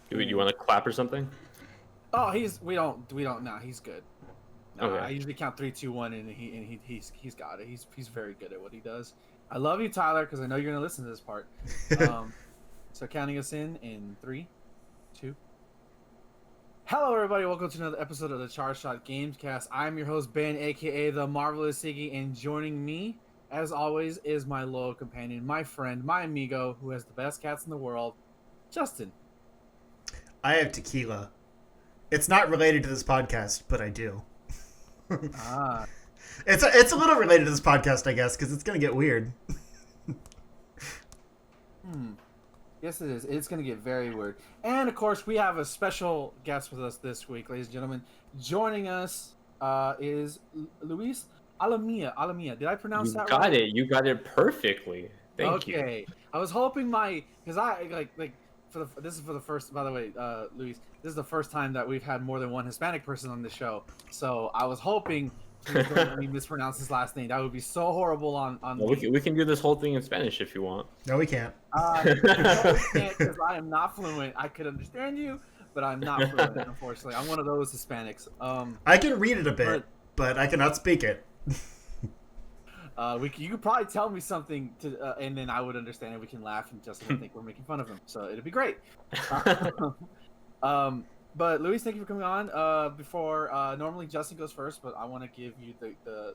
Do you want to clap or something? Oh, we don't. Nah, he's good. Nah, Okay. I usually count 3, 2, 1, and he's got it. He's very good at what he does. I love you, Tyler, because I know you're gonna listen to this part. Um, so counting us in 3, 2. Hello, everybody. Welcome to another episode of the Charge Shot Gamescast. I'm your host Ben, aka the Marvelous Siggy, and joining me, as always, is my loyal companion, my friend, my amigo, who has the best cats in the world, Justin. I have tequila. It's not related to this podcast, but I do. Ah, It's a little related to this podcast, I guess, because it's gonna get weird. hmm. Yes, it is. It's going to get very weird. And, of course, we have a special guest with us this week, ladies and gentlemen. Joining us is Luis Alamia. Alamia. Did I pronounce You that got right? it. You got it perfectly. Thank you. Okay. I was hoping because I, this is for the first, by the way, Luis, this is the first time that we've had more than one Hispanic person on the show. So I was hoping he was going to let me mispronounce his last name. That would be so horrible on Well, me. we can do this whole thing in Spanish if you want. No, we can't. No, we can't because I am not fluent. I could understand you, but I'm not fluent, unfortunately. I'm one of those Hispanics. I can read it a bit, but I cannot speak it. You could probably tell me something and then I would understand it. We can laugh and Justin would think we're making fun of him, so it'd be great. But Luis, thank you for coming on. Before normally Justin goes first, but I want to give you the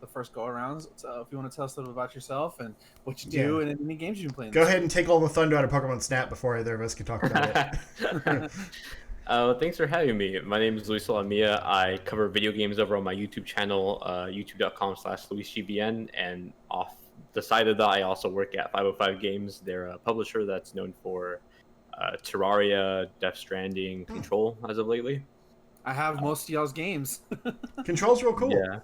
first go arounds. So if you want to tell us a little bit about yourself and what you do and any games you've been playing. Go ahead and take all the thunder out of Pokemon Snap before either of us can talk about it. Thanks for having me. My name is Luis Lamia. I cover video games over on my YouTube channel, youtube.com/LuisGBN. And off the side of that, I also work at 505 Games. They're a publisher that's known for Terraria, Death Stranding, Control as of lately. I have most of y'all's games. Control's real cool. Yeah.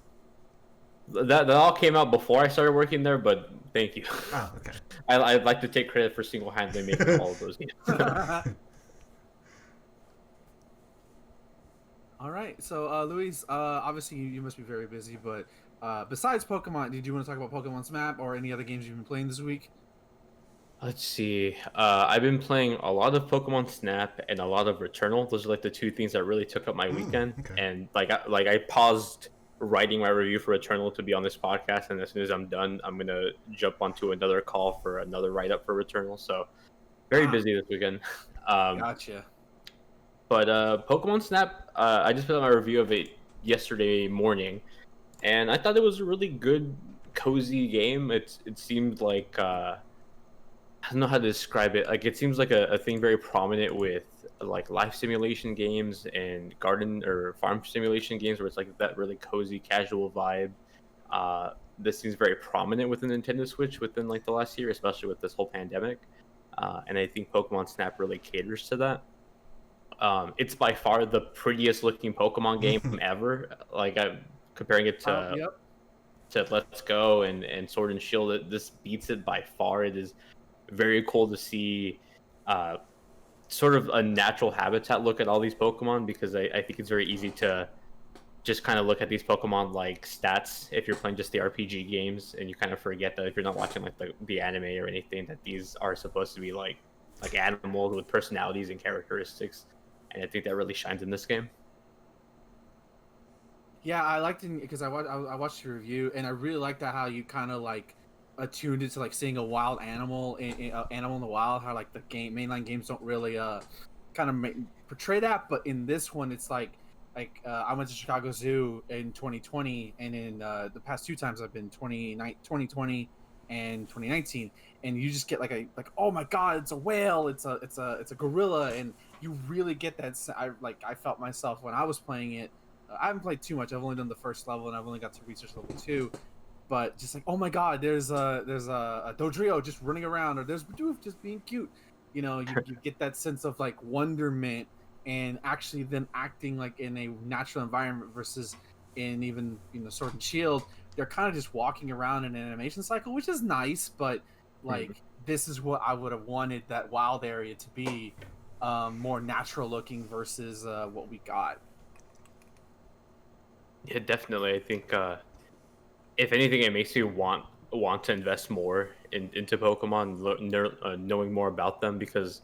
That all came out before I started working there, but thank you. Oh, okay. I'd like to take credit for single-handedly making all of those games. All right, so Luis, obviously you must be very busy, but besides Pokemon, did you want to talk about Pokemon Snap or any other games you've been playing this week? Let's see. I've been playing a lot of Pokemon Snap and a lot of Returnal. Those are like the two things that really took up my weekend. Okay. And I paused writing my review for Returnal to be on this podcast, and as soon as I'm done, I'm gonna jump onto another call for another write-up for Returnal. So very busy this weekend. Gotcha. But Pokemon Snap, I just put out my review of it yesterday morning, and I thought it was a really good, cozy game. It seemed like I don't know how to describe it. Like it seems like a thing very prominent with like life simulation games and garden or farm simulation games, where it's like that really cozy, casual vibe. This seems very prominent within Nintendo Switch within like the last year, especially with this whole pandemic. And I think Pokemon Snap really caters to that. It's by far the prettiest looking Pokemon game ever. Like I'm comparing it to Let's Go and Sword and Shield. This beats it by far. It is very cool to see sort of a natural habitat look at all these Pokemon, because I think it's very easy to just kind of look at these Pokemon like stats if you're playing just the RPG games, and you kind of forget that if you're not watching like the anime or anything, that these are supposed to be like animals with personalities and characteristics. And I think that really shines in this game. Yeah, I liked it because I watched your review, and I really liked that how you kind of like attuned it to like seeing a wild animal animal in the wild. How like the mainline games don't really kind of portray that, but in this one, it's like I went to Chicago Zoo in 2020, and in the past two times I've been 2020 and 2019, and you just get like oh my god, it's a whale, it's a gorilla, and you really get that. I felt myself when I was playing it. I haven't played too much. I've only done the first level, and I've only got to research level 2. But just like, oh my god, there's a Dodrio just running around, or there's Bidoof just being cute. You know, you get that sense of like wonderment, and actually them acting like in a natural environment versus in even Sword and Shield. They're kind of just walking around in an animation cycle, which is nice, but like this is what I would have wanted that wild area to be, more natural looking versus what we got. Yeah, definitely. I think if anything, it makes you want to invest more into Pokemon, knowing more about them, because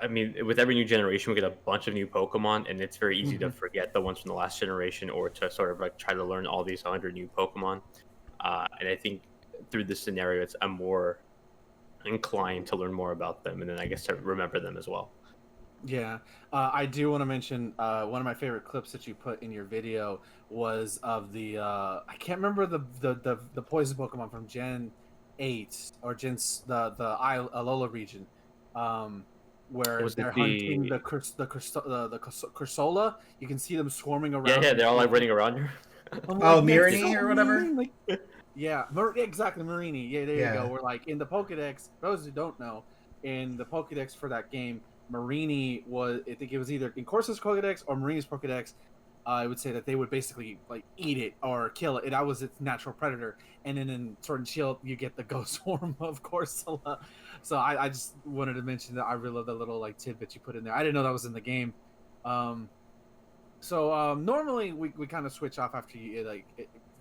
I mean, with every new generation, we get a bunch of new Pokemon, and it's very easy to Mhm. forget the ones from the last generation, or to sort of like try to learn all these 100 new Pokemon. And I think through this scenario, I'm more inclined to learn more about them, and then I guess to remember them as well. Yeah, I do want to mention one of my favorite clips that you put in your video was of the I can't remember the poison Pokemon from Gen 8 or the Alola region, um, where Was it they're hunting the? the Cursola. You can see them swarming Yeah, around yeah, in the they're all like field. running around here. I'm Oh, like, that's Mirini so or whatever. mean. Like, yeah, exactly, Marini. Yeah, there you go. Yeah. We're like in the Pokedex. For those who don't know, in the Pokedex for that game, Marini was. I think it was either in Corsa's Pokedex or Marini's Pokedex. I would say that they would basically like eat it or kill it. That was its natural predator. And then in Sword and Shield, you get the ghost form of Corsola. So I just wanted to mention that I really love the little like tidbit you put in there. I didn't know that was in the game. Um, normally we kind of switch off after you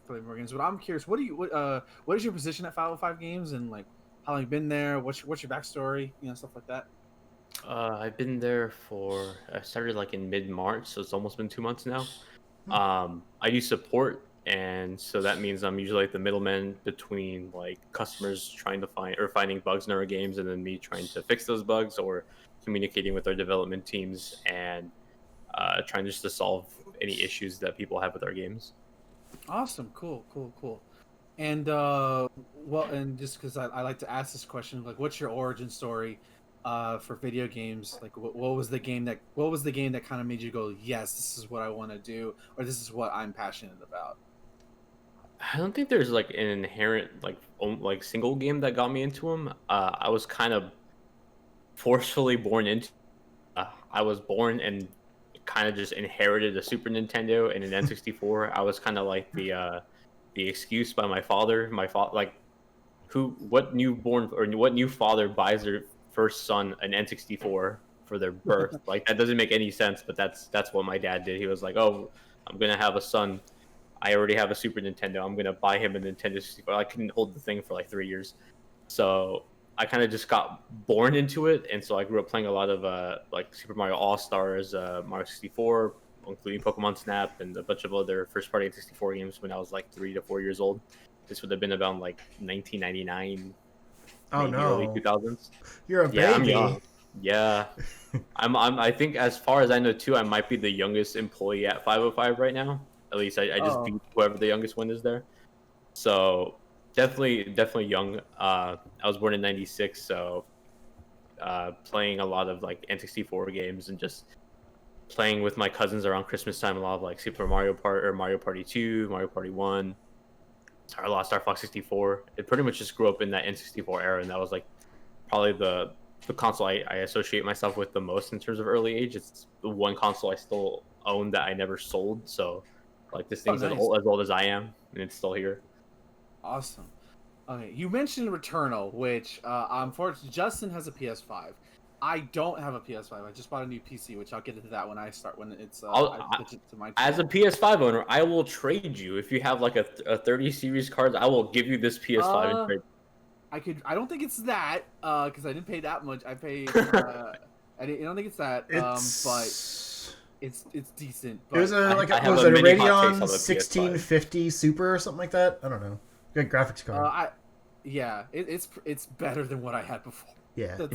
play more games, but I'm curious, what is your position at 505 Games, and like how long you been there? What's your backstory? Stuff like that. I've been there for. I started like in mid-March, so it's almost been 2 months now. Hmm. I do support, and so that means I'm usually like the middleman between like customers trying to finding bugs in our games, and then me trying to fix those bugs or communicating with our development teams and trying just to solve any issues that people have with our games. Awesome, cool. And and just because I like to ask this question, like, what's your origin story for video games? Like, what was the game that kind of made you go, yes, this is what I want to do, or this is what I'm passionate about? I don't think there's like an inherent like single game that got me into them. I was kind of forcefully born into. I was born and kind of just inherited a Super Nintendo and an N64. I was kind of like the excuse by my father. My father, like, what newborn or what new father buys their first son an N64 for their birth? Like that doesn't make any sense. But that's what my dad did. He was like, "Oh, I'm gonna have a son. I already have a Super Nintendo. I'm gonna buy him a Nintendo 64." I couldn't hold the thing for like 3 years, so I kind of just got born into it, and so I grew up playing a lot of like Super Mario All Stars, Mario 64, including Pokemon Snap, and a bunch of other first party N64 games when I was like 3 to 4 years old. This would have been about like 1999, Oh maybe early no, 2000s. you're a Yeah, I'm baby. young. Yeah, I think as far as I know too, I might be the youngest employee at 505 right now. At least I just Oh, beat whoever the youngest one is there. So definitely young. I was born in '96, so playing a lot of like N64 games and just playing with my cousins around Christmas time. A lot of like Super Mario Part or Mario Party 2, Mario Party 1, Star Fox 64. It pretty much just grew up in that N64 era, and that was like probably the console I associate myself with the most in terms of early age. It's the one console I still own that I never sold. So like this oh, thing's nice, as old as I am, and it's still here. awesome. Okay, you mentioned Returnal, which unfortunately Justin has a PS5. I don't have a PS5. I just bought a new PC, which I'll get into that when it's I switch it to my As a channel. PS5 owner, I will trade you if you have like a 30 series card. I will give you this PS5 in Uh, trade. I don't think it's that because I didn't pay that much. I paid I don't think it's that but It's it's decent. it was But a I have was a it a mini hot takes Radeon on the PS5. 1650 Super or something like that? I don't know. Good graphics card. I yeah, it's better than what I had before. Yeah.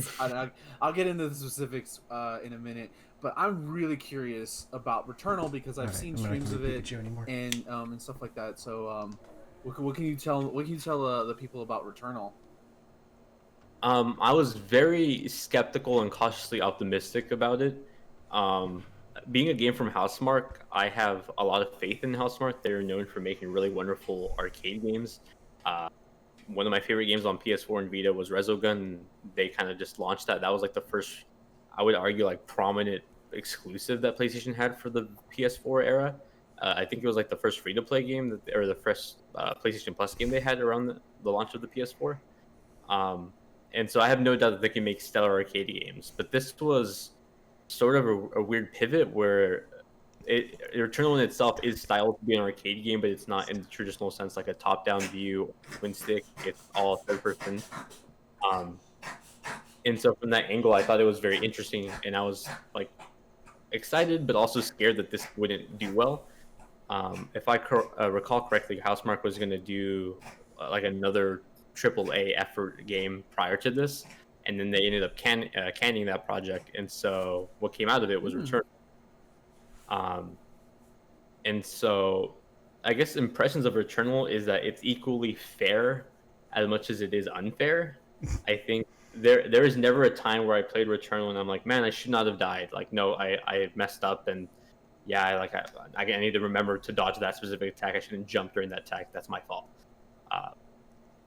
I'll get into the specifics in a minute, but I'm really curious about Returnal because I've Alright, seen I'm not streams gonna of be it Pikachu anymore. and stuff like that. So what can you tell the people about Returnal? I was very skeptical and cautiously optimistic about it. Um, Being a game from Housemarque, I have a lot of faith in Housemarque. They're known for making really wonderful arcade games. Uh, One of my favorite games on PS4 and Vita was Resogun. They kind of just launched that. That was like the first, I would argue, like prominent exclusive that PlayStation had for the PS4 era. I think it was like the first free to play game or the first PlayStation Plus game they had around the launch of the PS4. Um, and so I have no doubt that they can make stellar arcade games. But this was sort of a weird pivot where Returnal in itself is styled to be an arcade game, but it's not in the traditional sense like a top-down view, twin stick. It's all third person. Um, And so from that angle, I thought it was very interesting, and I was like excited, but also scared that this wouldn't do well. If I recall correctly, Housemarque was going to do like another AAA effort game prior to this, and then they ended up canning that project. And so what came out of it was Return. Um, and so I guess impressions of Returnal is that it's equally fair as much as it is unfair. I think there is never a time where I played Returnal and I'm like, man, I should not have died. Like, no, I messed up, and yeah, I need to remember to dodge that specific attack. I shouldn't jump during that attack. That's my fault.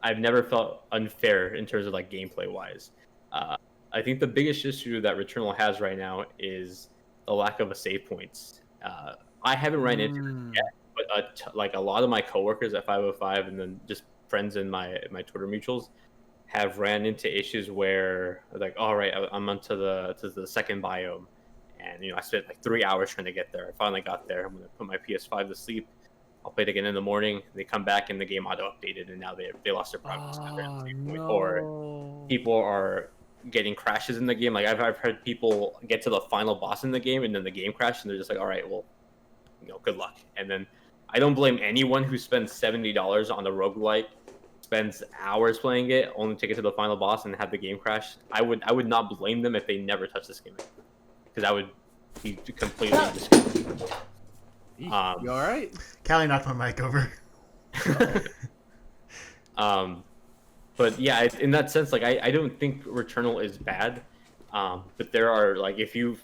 I've never felt unfair in terms of like gameplay wise. I think the biggest issue that Returnal has right now is the lack of a save points. I haven't run into it yet, but like a lot of my coworkers at 505 and then just friends in my Twitter mutuals have ran into issues where like, all right, I'm onto the second biome, and I spent like 3 hours trying to get there. I finally got there. I'm gonna put my PS5 to sleep. I'll play it again in the morning. They come back and the game auto updated, and now they lost their progress. No. Or people are getting crashes in the game. Like I've heard people get to the final boss in the game and then the game crashed, and they're just like, all right, well, good luck. And then I don't blame anyone who spends $70 on a roguelike, spends hours playing it only to get to the final boss and have the game crash. I would not blame them if they never touch this game, because I would be completely disgusted. You all right? Callie knocked my mic over. But yeah, in that sense, like I don't think Returnal is bad, but there are like, if you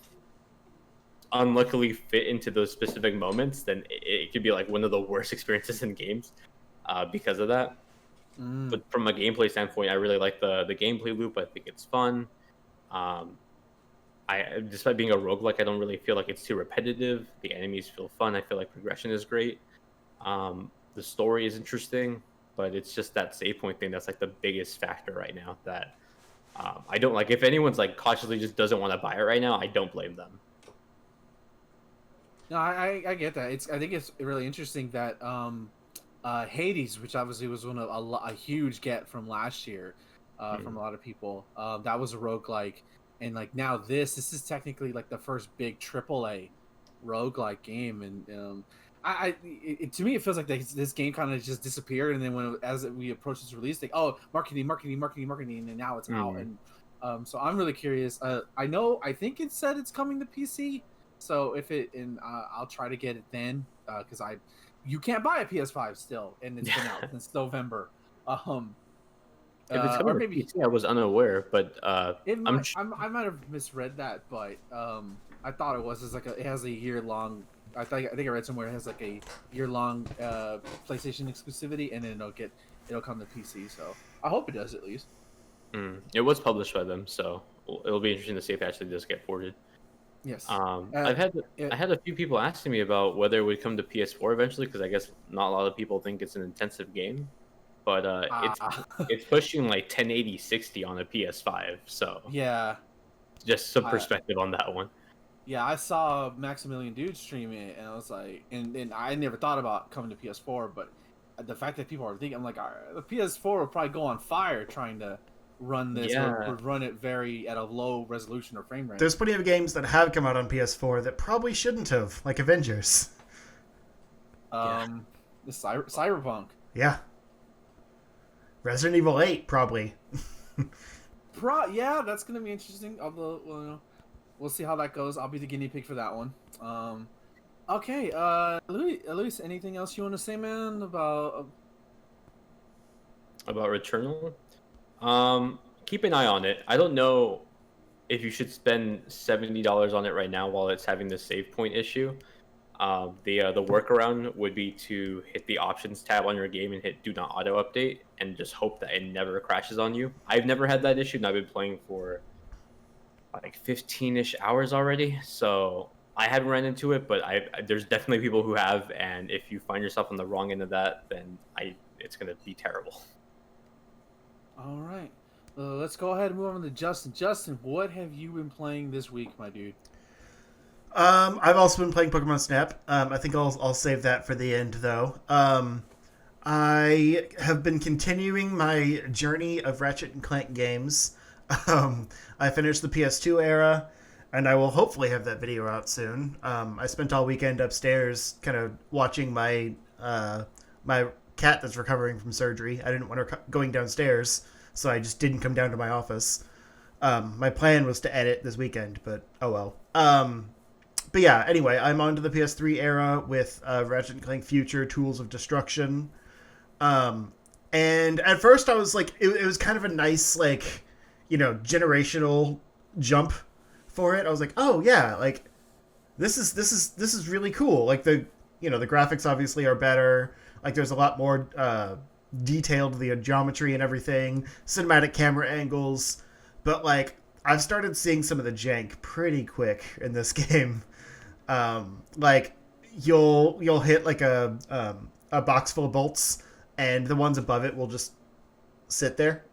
unluckily fit into those specific moments, then it could be like one of the worst experiences in games because of that. But from a gameplay standpoint, I really like the gameplay loop. I think it's fun. Despite being a roguelike, I don't really feel like it's too repetitive. The enemies feel fun. I feel like progression is great. The story is interesting, but it's just that save point thing that's like the biggest factor right now that I don't like. If anyone's like cautiously just doesn't want to buy it right now, I don't blame them. No, I get that. I think it's really interesting that Hades, which obviously was one of a huge get from last year, from a lot of people, that was a roguelike, and like now this is technically like the first big AAA roguelike game, and to me it feels like this game kind of just disappeared, and then as we approach its release, like, oh, marketing, and now it's out, and so I'm really curious. I think it said it's coming to PC. So I'll try to get it then, because you can't buy a PS5 still, and it's been out since November. If it's coming, or maybe I was unaware, but I might have misread that, but I thought it was. It's like it has a year-long. I think I read somewhere it has like a year-long PlayStation exclusivity, and then it'll come to PC. So I hope it does at least. It was published by them, so it'll be interesting to see if it actually does get ported. Yes. I had a few people asking me about whether it would come to PS4 eventually, because I guess not a lot of people think it's an intensive game, but it's pushing like 1080 60 on a PS5, so yeah, just some perspective on that one. Yeah, I saw Maximilian Dude stream it, and I was like, and I never thought about coming to PS4, but the fact that people are thinking, I'm like, all right, the PS4 would probably go on fire trying to run this, or run it at a low resolution or frame rate. There's plenty of games that have come out on PS4 that probably shouldn't have, like Avengers. The Cyberpunk. Yeah. Resident Evil 8, probably. Yeah, that's gonna be interesting. Although, we'll see how that goes. I'll be the guinea pig for that one. Okay, Luis, anything else you want to say, man, about Returnal? Keep an eye on it. I don't know if you should spend $70 on it right now while it's having this save point issue. The workaround would be to hit the options tab on your game and hit do not auto update and just hope that it never crashes on you. I've never had that issue, and I've been playing for like 15-ish hours already, so I haven't run into it, but there's definitely people who have, and if you find yourself on the wrong end of that, then it's gonna be terrible. All right. Let's go ahead and move on to Justin. Justin, what have you been playing this week, my dude? I've also been playing Pokemon Snap. I think I'll save that for the end, though. I have been continuing my journey of Ratchet and Clank games. I finished the PS2 era, and I will hopefully have that video out soon. I spent all weekend upstairs kind of watching my my cat that's recovering from surgery. I didn't want her going downstairs, so I just didn't come down to my office. My plan was to edit this weekend, but oh well. But yeah, anyway, I'm on to the PS3 era with Ratchet & Clank Future Tools of Destruction. And at first I was like, it was kind of a nice, like, generational jump for it. I was like, oh yeah, like this is really cool. Like the graphics obviously are better. Like there's a lot more detailed, the geometry and everything, cinematic camera angles. But like I've started seeing some of the jank pretty quick in this game. Like you'll hit like a box full of bolts, and the ones above it will just sit there,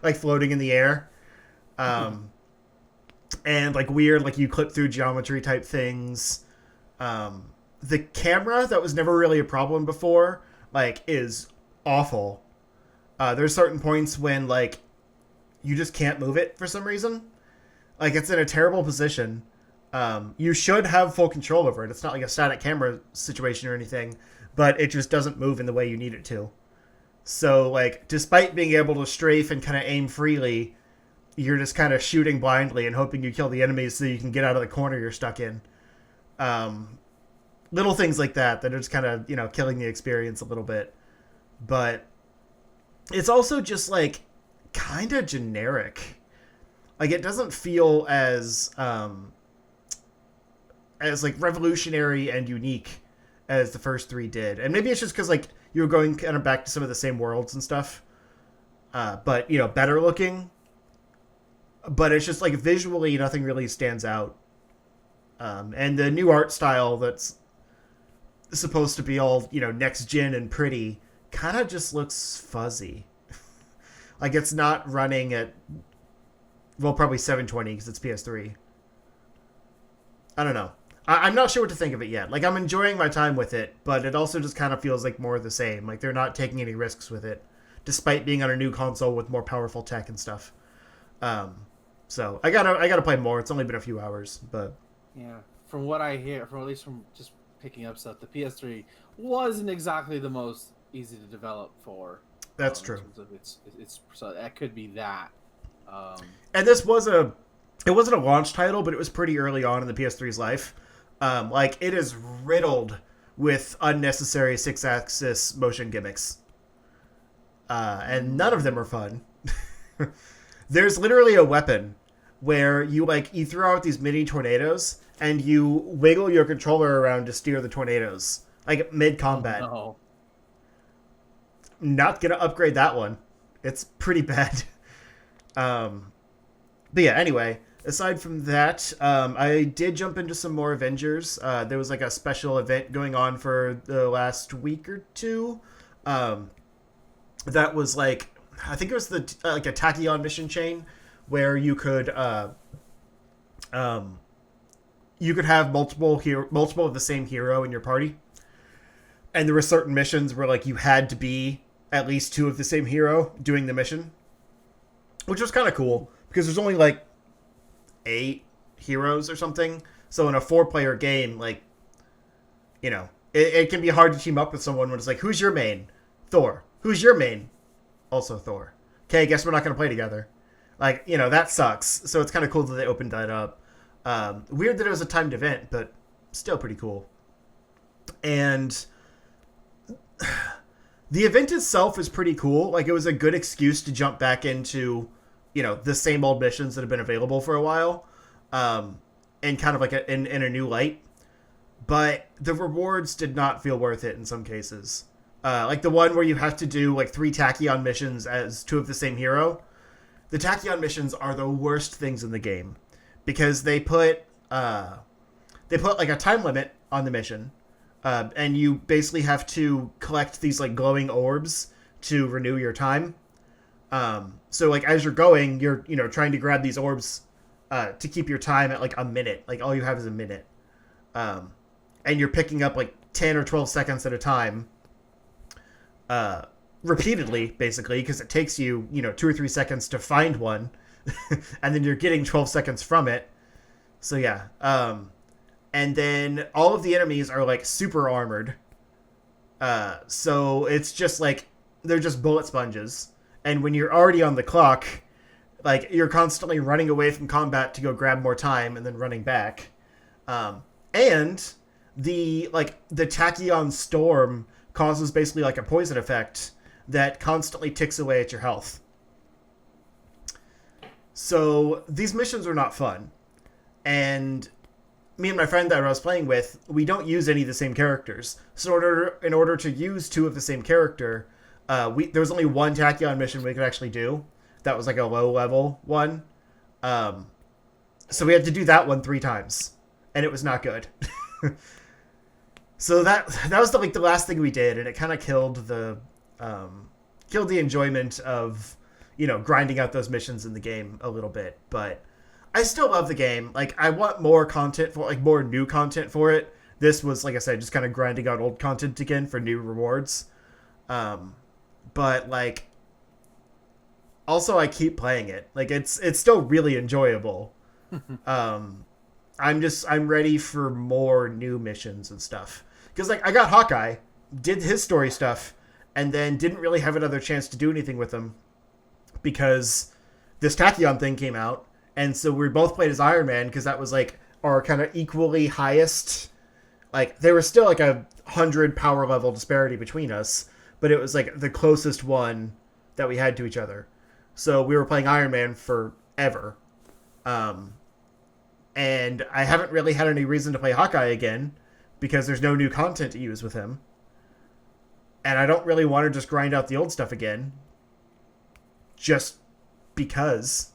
like floating in the air. And like weird, like you clip through geometry type things. The camera that was never really a problem before, like, is awful. There's certain points when like you just can't move it for some reason. Like it's in a terrible position. You should have full control over it. It's not like a static camera situation or anything, but it just doesn't move in the way you need it to. So, like, despite being able to strafe and kind of aim freely, you're just kind of shooting blindly and hoping you kill the enemies so you can get out of the corner you're stuck in. Little things like that are just kind of, killing the experience a little bit. But it's also just, like, kind of generic. Like, it doesn't feel as like revolutionary and unique as the first three did. And maybe it's just because like you were going kind of back to some of the same worlds and stuff, but better looking. But it's just like visually nothing really stands out. And the new art style that's supposed to be all next gen and pretty kind of just looks fuzzy. Like it's not running at probably 720 because it's PS3. I don't know. I'm not sure what to think of it yet. Like, I'm enjoying my time with it, but it also just kind of feels like more of the same. Like, they're not taking any risks with it, despite being on a new console with more powerful tech and stuff. So, I gotta play more. It's only been a few hours, but... Yeah, from what I hear, at least from just picking up stuff, the PS3 wasn't exactly the most easy to develop for. That's true. In terms of it's so that could be that. And this was it wasn't a launch title, but it was pretty early on in the PS3's life. Like, it is riddled with unnecessary 6-axis motion gimmicks. And none of them are fun. There's literally a weapon where you throw out these mini tornadoes, and you wiggle your controller around to steer the tornadoes. Like, mid-combat. Oh, no. Not gonna upgrade that one. It's pretty bad. But yeah, anyway... Aside from that, I did jump into some more Avengers. There was like a special event going on for the last week or two. That was like, I think it was like a Tachyon mission chain where you could have multiple of the same hero in your party, and there were certain missions where like you had to be at least two of the same hero doing the mission, which was kind of cool because there's only like 8 heroes or something. So in a 4-player game, like, it can be hard to team up with someone when it's like, who's your main? Thor. Who's your main? Also Thor. Okay, guess we're not going to play together. Like, that sucks. So it's kind of cool that they opened that up. Weird that it was a timed event, but still pretty cool. And the event itself is pretty cool. Like, it was a good excuse to jump back into the same old missions that have been available for a while, and kind of like in a new light. But the rewards did not feel worth it in some cases. Like the one where you have to do like 3 Tachyon missions as 2 of the same hero. The Tachyon missions are the worst things in the game because they put like a time limit on the mission, and you basically have to collect these like glowing orbs to renew your time. So like as you're going, you're trying to grab these orbs to keep your time at like a minute. Like all you have is a minute, and you're picking up like 10 or 12 seconds at a time, repeatedly, basically, because it takes you 2 or 3 seconds to find one and then you're getting 12 seconds from it. So yeah. And then all of the enemies are like super armored. So it's just like they're just bullet sponges. And when you're already on the clock, like you're constantly running away from combat to go grab more time and then running back. And the tachyon storm causes basically like a poison effect that constantly ticks away at your health. So these missions are not fun. And me and my friend that I was playing with, we don't use any of the same characters. So in order to use two of the same character, there was only one tachyon mission we could actually do. That was like a low level one. So we had to do that one 3 times, and it was not good. So that was the last thing we did, and it kind of killed the enjoyment of, you know, grinding out those missions in the game a little bit. But I still love the game. Like, I want more content for, like, more new content for it. This was, like I said, just kind of grinding out old content again for new rewards. But like, also I keep playing it. Like, it's still really enjoyable. I'm ready for more new missions and stuff. Because, like, I got Hawkeye, did his story stuff, and then didn't really have another chance to do anything with him because this Tachyon thing came out, and so we both played as Iron Man because that was, like, our kind of equally highest. Like, there was still, like, 100 power level disparity between us, but it was, like, the closest one that we had to each other. So we were playing Iron Man forever. And I haven't really had any reason to play Hawkeye again because there's no new content to use with him. And I don't really want to just grind out the old stuff again just because.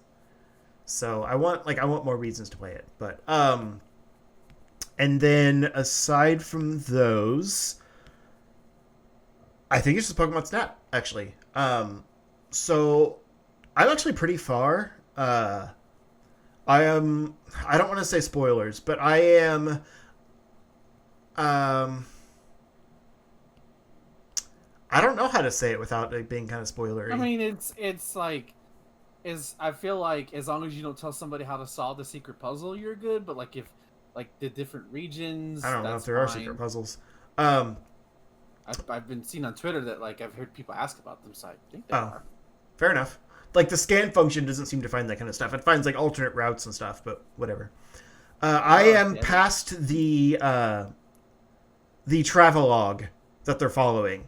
So I want more reasons to play it. But and then aside from those, I think it's just Pokemon Snap, actually. So I'm actually pretty far. I don't want to say spoilers, but I am I don't know how to say it without it being kind of spoilery. I mean, it's like, I feel like as long as you don't tell somebody how to solve the secret puzzle, you're good. But like, if like the different regions, I don't know if there are secret puzzles. I've been seen on Twitter that, like, I've heard people ask about them, so I think they are. Fair enough. Like, the scan function doesn't seem to find that kind of stuff. It finds, like, alternate routes and stuff, but whatever. I am past the travelogue that they're following.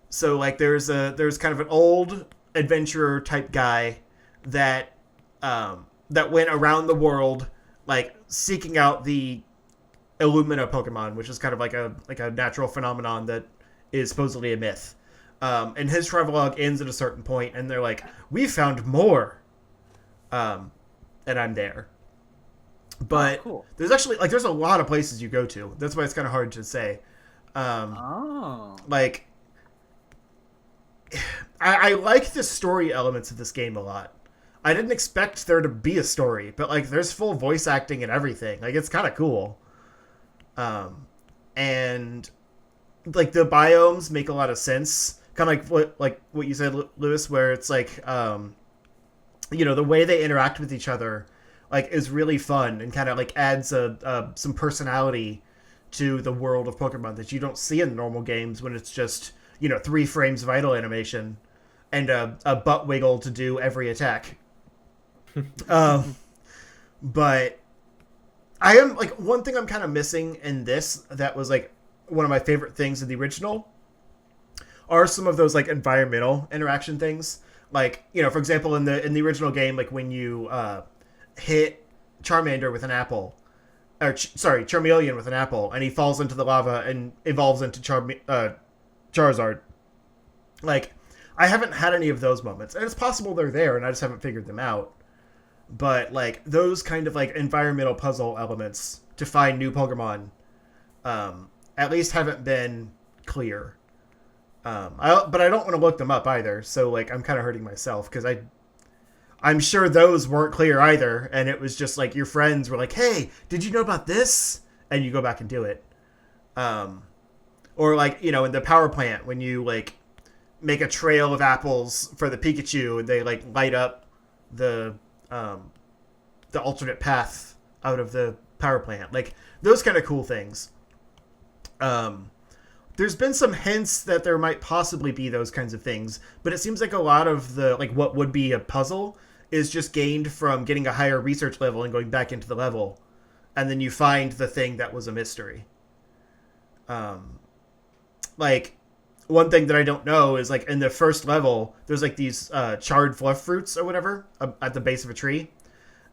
So, like, there's kind of an old adventurer type guy that went around the world, like, seeking out the Illumina Pokemon, which is kind of like a natural phenomenon that is supposedly a myth. And his travelogue ends at a certain point, and they're like, "We found more," and I'm there. But cool. There's actually, like, there's a lot of places you go to. That's why it's kind of hard to say. Like, I like the story elements of this game a lot. I didn't expect there to be a story, but, like, there's full voice acting and everything. Like, it's kind of cool. And like the biomes make a lot of sense. Kind of like what you said, Lewis, where it's like, you know, the way they interact with each other, like, is really fun and kind of like adds some personality to the world of Pokemon that you don't see in normal games when it's just, you know, 3 frames of idle animation and a butt wiggle to do every attack. But I am, like, one thing I'm kind of missing in this that was, like, one of my favorite things in the original are some of those, like, environmental interaction things. Like, you know, for example, in the original game, like, when you hit Charmander with an apple, or Charmeleon with an apple, and he falls into the lava and evolves into Charizard. Like, I haven't had any of those moments, and it's possible they're there, and I just haven't figured them out. But, like, those kind of, like, environmental puzzle elements to find new Pokemon at least haven't been clear. But I don't want to look them up either, so, like, I'm kind of hurting myself, because I'm sure those weren't clear either, and it was just, like, your friends were like, "Hey, did you know about this?" And you go back and do it. Or, like, you know, in the power plant, when you, like, make a trail of apples for the Pikachu, and they, like, light up the alternate path out of the power plant. Like those kind of cool things. There's been some hints that there might possibly be those kinds of things, but it seems like a lot of the like what would be a puzzle is just gained from getting a higher research level and going back into the level, and then you find the thing that was a mystery. Like one thing that I don't know is like in the first level, there's like these charred fluff fruits or whatever at the base of a tree,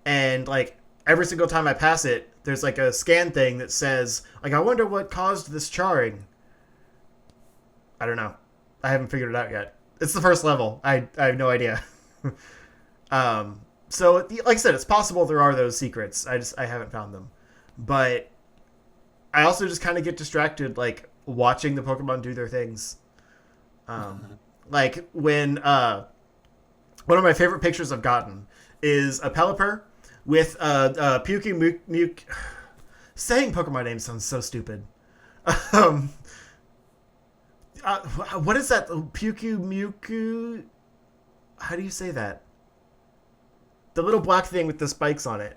and like every single time I pass it, there's like a scan thing that says like I wonder what caused this charring. I don't know. I haven't figured it out yet. It's the first level. I have no idea. So like I said, it's possible there are those secrets. I haven't found them, but I also just kind of get distracted like watching the Pokemon do their things. Like when one of my favorite pictures I've gotten is a Pelipper with Puku. Saying Pokemon names sounds so stupid. What is that? Puku Muku? How do you say that? The little black thing with the spikes on it.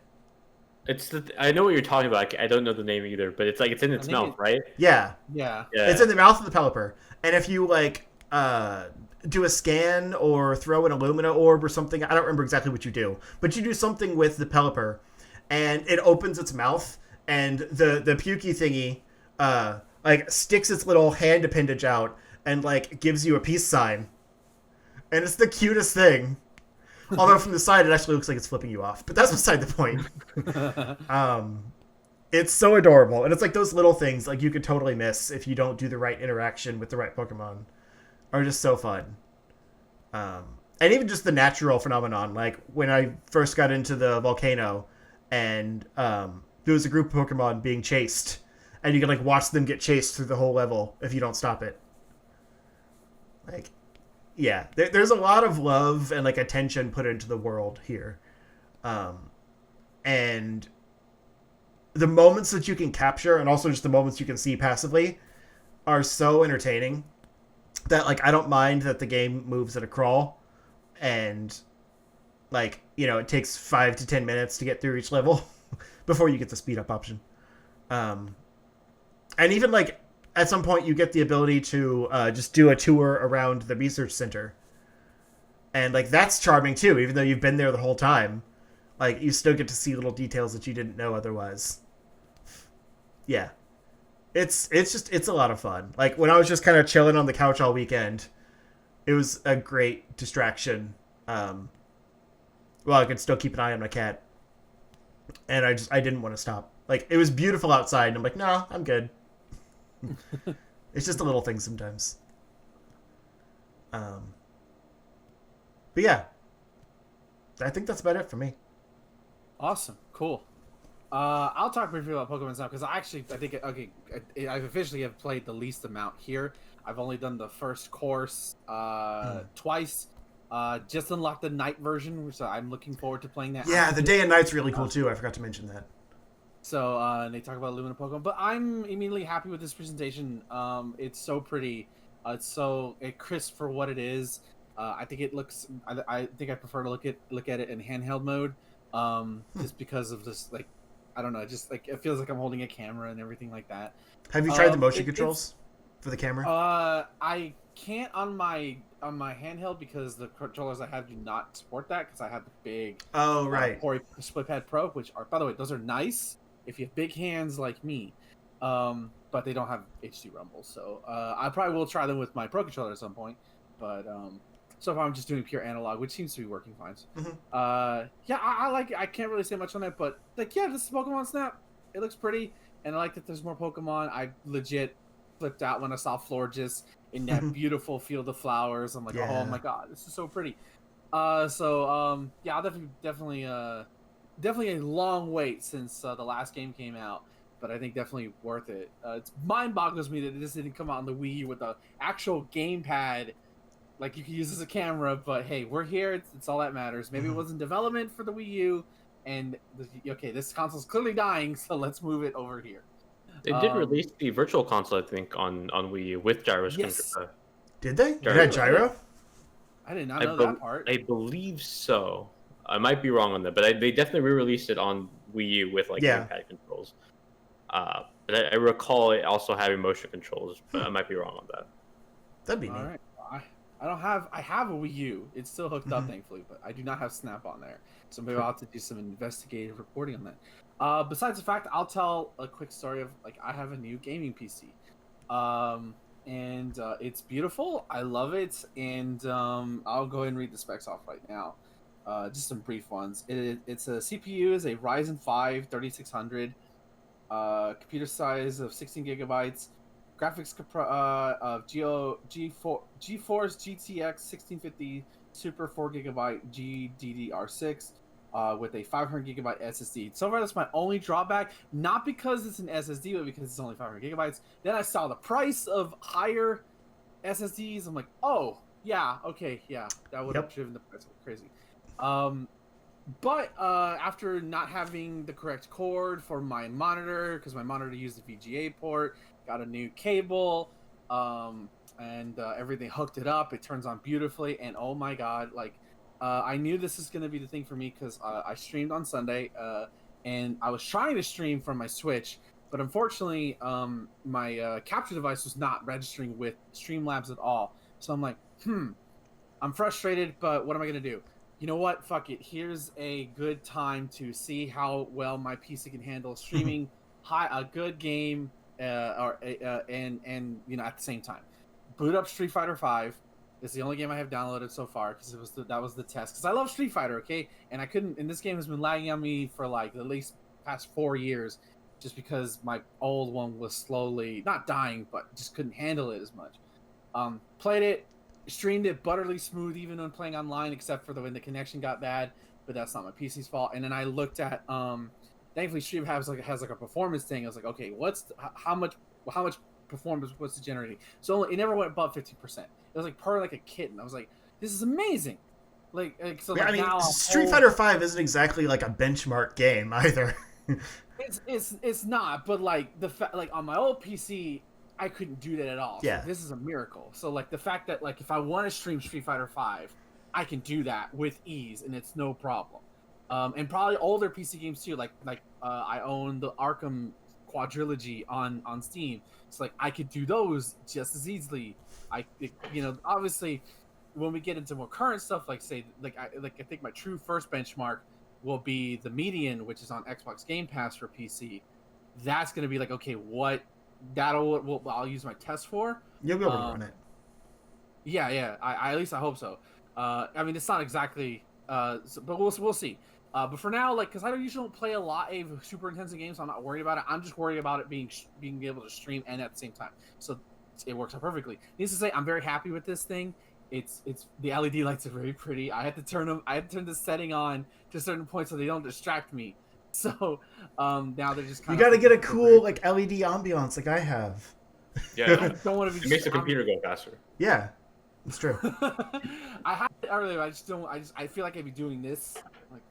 I know what you're talking about. I don't know the name either, but it's like it's in its mouth, right? Yeah. Yeah. It's in the mouth of the Pelipper. And if you like do a scan or throw an Illumina orb or something, I don't remember exactly what you do, but you do something with the Pelipper and it opens its mouth and the Pukey thingy like sticks its little hand appendage out and like gives you a peace sign. And it's the cutest thing. Although from the side it actually looks like it's flipping you off, but that's beside the point. It's so adorable, and it's like those little things like you could totally miss if you don't do the right interaction with the right Pokemon are just so fun. And even just the natural phenomenon, like when I first got into the volcano and there was a group of Pokemon being chased, and you can like watch them get chased through the whole level if you don't stop it. Like, yeah, there's a lot of love and like attention put into the world here, and the moments that you can capture and also just the moments you can see passively are so entertaining that like I don't mind that the game moves at a crawl and like, you know, it takes 5 to 10 minutes to get through each level before you get the speed up option. And even like at some point you get the ability to just do a tour around the research center. And like that's charming too, even though you've been there the whole time. Like you still get to see little details that you didn't know otherwise. Yeah. It's a lot of fun. Like when I was just kind of chilling on the couch all weekend, it was a great distraction. Well, I could still keep an eye on my cat. And I didn't want to stop. Like it was beautiful outside and I'm like, no, I'm good. It's just a little thing sometimes. But yeah, I think that's about it for me. Awesome, cool. I'll talk briefly about Pokemon Snap because I officially have played the least amount here. I've only done the first course twice. Just unlocked the night version, which I'm looking forward to playing that. Yeah, the day and night's really cool too. I forgot to mention that. So and they talk about Lumina Pokemon, but I'm immediately happy with this presentation. It's so pretty. It's so crisp for what it is. I think it looks. I think I prefer to look at it in handheld mode, just because of this. Like, I don't know. Just like it feels like I'm holding a camera and everything like that. Have you tried the motion controls for the camera? I can't on my handheld because the controllers I have do not support that because I have the big. Oh right. Or Split Pad Pro, which are, by the way, those are nice if you have big hands like me, but they don't have HD rumble. So I probably will try them with my Pro controller at some point, but. So far, I'm just doing pure analog, which seems to be working fine. Mm-hmm. Yeah, I like it. I can't really say much on it, but like, yeah, this is Pokemon Snap. It looks pretty, and I like that there's more Pokemon. I legit flipped out when I saw Florges in that beautiful field of flowers. I'm like, oh my god, this is so pretty. Yeah, I'll definitely a long wait since the last game came out, but I think definitely worth it. It's mind boggles me that this didn't come out on the Wii U with the actual gamepad. Like, you can use this as a camera, but hey, we're here. It's all that matters. Maybe it was in development for the Wii U, and this console's clearly dying, so let's move it over here. They did release the Virtual Console, I think, on Wii U with gyro. Yes. Did they? It had gyro? I did not know that part. I believe so. I might be wrong on that, but they definitely re-released it on Wii U with like Yeah. gamepad controls. But I recall it also having motion controls, but I might be wrong on that. That'd be All neat. right. I have a Wii U. It's still hooked up, Mhm. thankfully, but I do not have Snap on there. So maybe I'll have to do some investigative reporting on that. Besides the fact, I'll tell a quick story of like I have a new gaming PC, and it's beautiful. I love it, and I'll go ahead and read the specs off right now. Just some brief ones. It's a CPU is a Ryzen 5 3600, computer size of 16 gigabytes. Graphics of GeForce GTX 1650 Super 4 GB GDDR6 with a 500 gigabyte SSD. So far, that's my only drawback. Not because it's an SSD, but because it's only 500 gigabytes. Then I saw the price of higher SSDs. I'm like, oh yeah, okay, yeah, that would have driven the price crazy. But after not having the correct cord for my monitor, because my monitor used the VGA port, got a new cable, and everything hooked it up. It turns on beautifully, and oh my god, like I knew this is gonna be the thing for me because I streamed on Sunday, and I was trying to stream from my Switch, but unfortunately, my capture device was not registering with Streamlabs at all. So I'm like, I'm frustrated, but what am I gonna do? You know what? Fuck it. Here's a good time to see how well my PC can handle streaming a good game, and you know at the same time. Boot up Street Fighter 5. It's the only game I have downloaded so far because that was the test. Because I love Street Fighter, okay, and I couldn't. And this game has been lagging on me for like at least past 4 years, just because my old one was slowly not dying, but just couldn't handle it as much. Played it. Streamed it butterly smooth even when playing online, except for when the connection got bad, but that's not my PC's fault. And then I looked at thankfully Stream has like a performance thing. I was like, okay, how much performance what's it generating? So it never went above 50%. It was like purring like a kitten. I was like, this is amazing. Like so Yeah, like I mean, now Street Fighter 5 isn't exactly like a benchmark game either. it's not, but like like on my old PC I couldn't do that at all. Yeah. So this is a miracle. So like the fact that like if I want to stream Street Fighter 5, I can do that with ease and it's no problem. And probably older PC games too. Like I own the Arkham quadrilogy on Steam. It's like I could do those just as easily. Obviously when we get into more current stuff, like say I think my true first benchmark will be the Median, which is on Xbox Game Pass for PC. That's going to be like, okay, I'll use my test for. You'll be able to run it. Yeah. I at least I hope so. I mean, it's not exactly, but we'll see. But for now, like, because I usually don't play a lot of super intensive games, so I'm not worried about it. I'm just worried about it being able to stream and at the same time. So it works out perfectly. Needless to say, I'm very happy with this thing. It's the LED lights are very pretty. I had to turn the setting on to certain points so they don't distract me. So now they're just kind of... You got to get a cool like LED ambiance like I have. Yeah, I don't want to be. It makes the computer go faster. Yeah, it's true. I had it earlier. I feel like I'd be doing this. Like,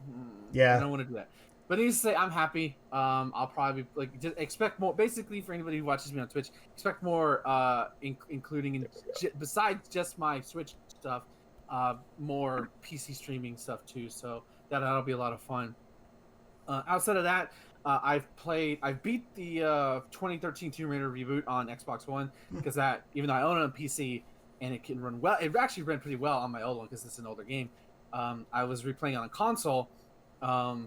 yeah, I don't want to do that. But needless to say, I'm happy. I'll probably just expect more. Basically, for anybody who watches me on Twitch, expect more. Including besides just my Switch stuff, more PC streaming stuff too. So that'll be a lot of fun. Outside of that, I've beat the 2013 Tomb Raider reboot on Xbox One because that, even though I own it on PC and it can run well, it actually ran pretty well on my old one because it's an older game. I was replaying on a console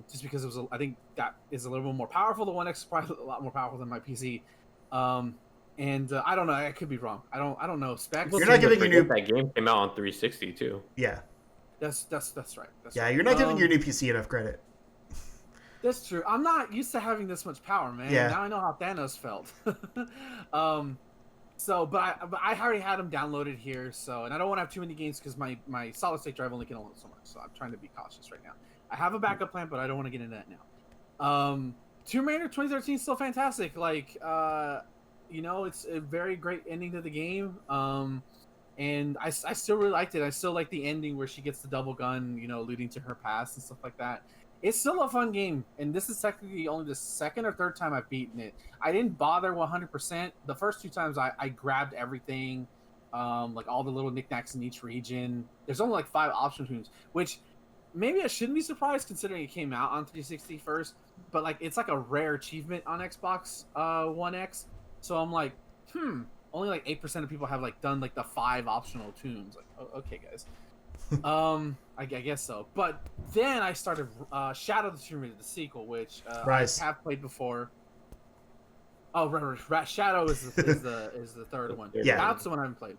just because I think that is a little bit more powerful. The One X is probably a lot more powerful than my PC. And I don't know. I could be wrong. I don't know specs. You're not giving your new that game came out on 360 too. Yeah. That's right. You're not giving your new PC enough credit. That's true. I'm not used to having this much power, man. Yeah. Now I know how Thanos felt. But I already had them downloaded here, and I don't want to have too many games because my solid state drive only can hold so much. So I'm trying to be cautious right now. I have a backup plan, but I don't want to get into that now. Tomb Raider 2013 is still fantastic. Like, it's a very great ending to the game. And I still really liked it. I still like the ending where she gets the double gun, alluding to her past and stuff like that. It's still a fun game, and this is technically only the second or third time I've beaten it. I didn't bother 100%. The first 2 times I grabbed everything, like all the little knickknacks in each region. There's only like 5 option rooms, which maybe I shouldn't be surprised considering it came out on 360 first, but like it's like a rare achievement on Xbox One X. So I'm like, only like 8% of people have like done like the 5 optional tombs. Like, oh, okay, guys. I guess so. But then I started Shadow of the Tomb Raider, the sequel, which Rise. I have played before. Oh, right. Shadow is the third one. Yeah. That's the one I haven't played.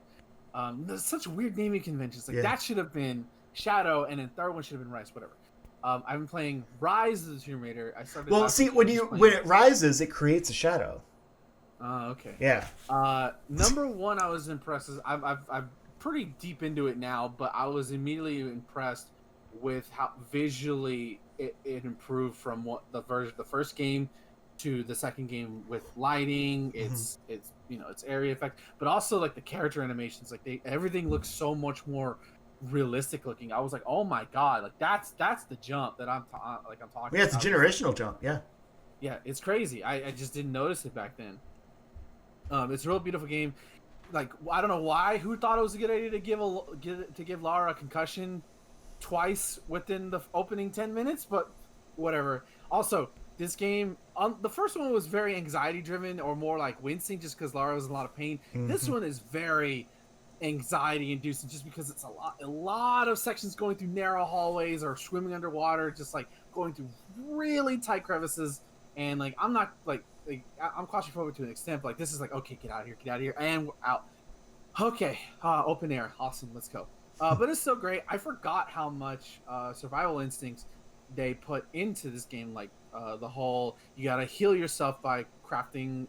There's such weird naming conventions. Like Yeah. that should have been Shadow, and then third one should have been Rise. Whatever. I've been playing Rise of the Tomb Raider. I started. Well, see, when it rises, it creates a shadow. Okay. Yeah. Number one, I was impressed. I'm pretty deep into it now, but I was immediately impressed with how visually it improved from what the first game to the second game with lighting, it's area effect, but also like the character animations, like everything looks so much more realistic looking. I was like, oh my god, like that's the jump that I'm talking. Yeah, it's a generational jump. Yeah. Yeah, it's crazy. I just didn't notice it back then. It's a real beautiful game. Like I don't know why. Who thought it was a good idea to give Lara a concussion twice within the opening 10 minutes? But whatever. Also, this game, the first one was very anxiety driven or more like wincing, just because Lara was in a lot of pain. Mm-hmm. This one is very anxiety inducing, just because it's a lot of sections going through narrow hallways or swimming underwater, just like going through really tight crevices. And like I'm not like I'm claustrophobic to an extent, but like this is like, okay, get out of here, and we're out. Okay, open air, awesome, let's go. But it's so great. I forgot how much survival instincts they put into this game, like the whole you gotta heal yourself by finding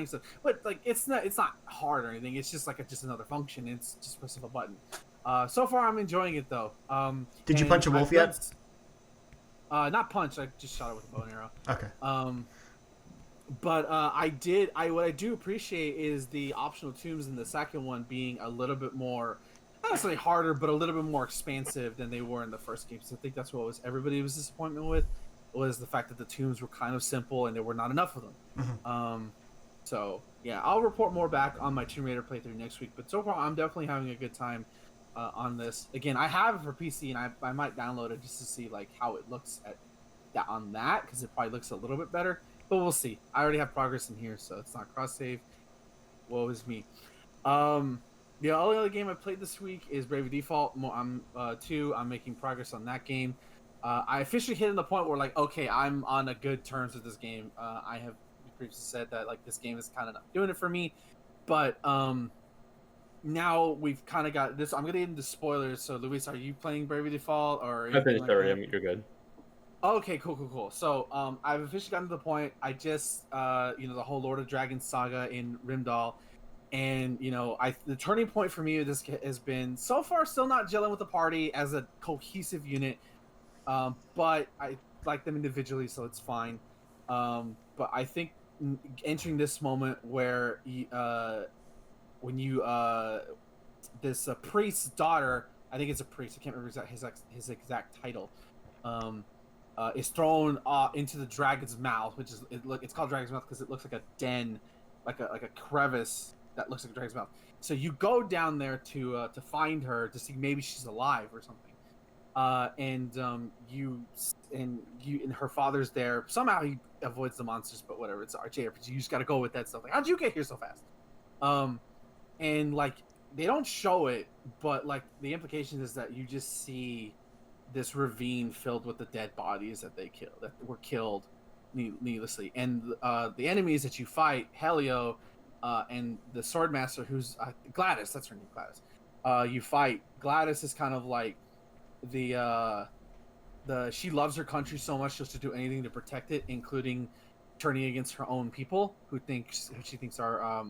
stuff. But like it's not hard or anything. It's just like just another function. It's just press of a button. So far, I'm enjoying it though. Did you punch a wolf yet? Not punch. I just shot it with a bow and arrow. Okay. But what I do appreciate is the optional tombs in the second one being a little bit more, not necessarily harder, but a little bit more expansive than they were in the first game. So I think that's what everybody was disappointment with, was the fact that the tombs were kind of simple and there were not enough of them. Mm-hmm. So yeah, I'll report more back on my Tomb Raider playthrough next week. But so far, I'm definitely having a good time on this. Again, I have it for PC, and I might download it just to see like how it looks on that, because it probably looks a little bit better. But we'll see. I already have progress in here, so it's not cross save. Woe is me. The only other game I played this week is Bravely Default. I'm making progress on that game. I officially hit the point where like, okay, I'm on a good terms with this game. I have previously said that like this game is kind of not doing it for me, but now we've kind of got this. I'm gonna get into spoilers. So Luis, are you playing Bravely Default or? I finished already. You're good. Okay, cool. So, I've officially gotten to the point. I just, the whole Lord of Dragons saga in Rimdal, and the turning point for me this has been so far still not gelling with the party as a cohesive unit, but I like them individually, so it's fine. But I think entering this moment where this priest's daughter, I think it's a priest. I can't remember his exact title. Is thrown into the dragon's mouth, which is it's called dragon's mouth because it looks like a den, like a crevice that looks like a dragon's mouth. So you go down there to find her, to see maybe she's alive or something. And her father's there. Somehow he avoids the monsters, but whatever. It's JRPG. You just got to go with that stuff. Like, how'd you get here so fast? And like they don't show it, but like the implication is that you just see this ravine filled with the dead bodies that were killed needlessly, and the enemies that you fight, Helio, and the Swordmaster, who's Gladys. That's her name, Gladys. You fight Gladys is kind of like she loves her country so much just to do anything to protect it, including turning against her own people, who she thinks are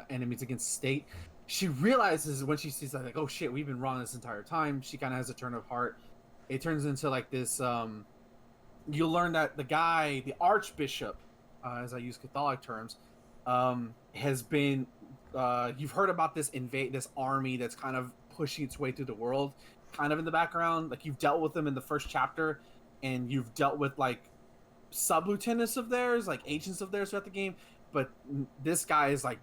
enemies against the state. She realizes when she sees that, like, oh shit, we've been wrong this entire time. She kind of has a turn of heart. It turns into like this. You'll learn that the Archbishop, as I use Catholic terms, has been. You've heard about this army that's kind of pushing its way through the world, kind of in the background. Like you've dealt with them in the first chapter, and you've dealt with like sub-lieutenants of theirs, like agents of theirs throughout the game. But this guy is like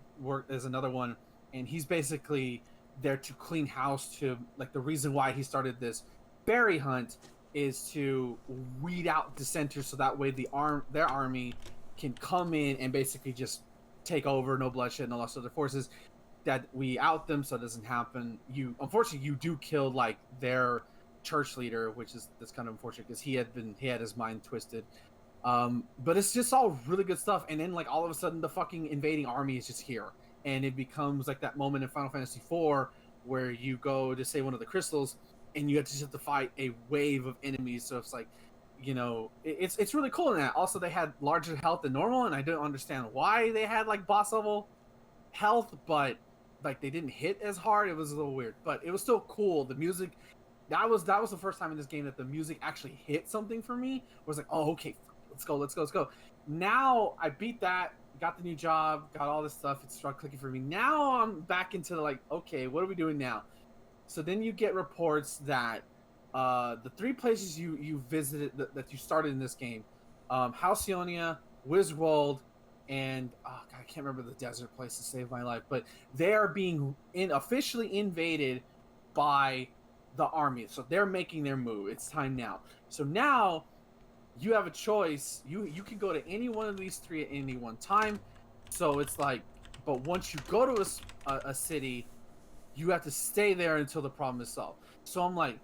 as another one, and he's basically there to clean house. To like the reason why he started this berry hunt is to weed out dissenters so that way their army can come in and basically just take over, no bloodshed, no loss of their forces. That we out them so it doesn't happen. Unfortunately you do kill like their church leader, that's kind of unfortunate because he had his mind twisted. But it's just all really good stuff. And then like all of a sudden the fucking invading army is just here, and it becomes like that moment in Final Fantasy IV where you go to save one of the crystals and you just have to fight a wave of enemies. So it's like, it's really cool in that. Also, they had larger health than normal, and I don't understand why they had like boss level health, but like they didn't hit as hard. It was a little weird, but it was still cool. The music, that was the first time in this game that the music actually hit something for me. It was like, oh, okay, let's go. Now I beat that, got the new job, got all this stuff. It started clicking for me. Now I'm back into like, okay, what are we doing now? So then you get reports that the 3 places you visited that you started in this game, Halcyonia, Wiswold, and God, I can't remember the desert place to save my life, but they are being officially invaded by the army. So they're making their move. It's time now. So now you have a choice. You can go to any one of these 3 at any one time. So it's like, but once you go to a city, you have to stay there until the problem is solved. So I'm like,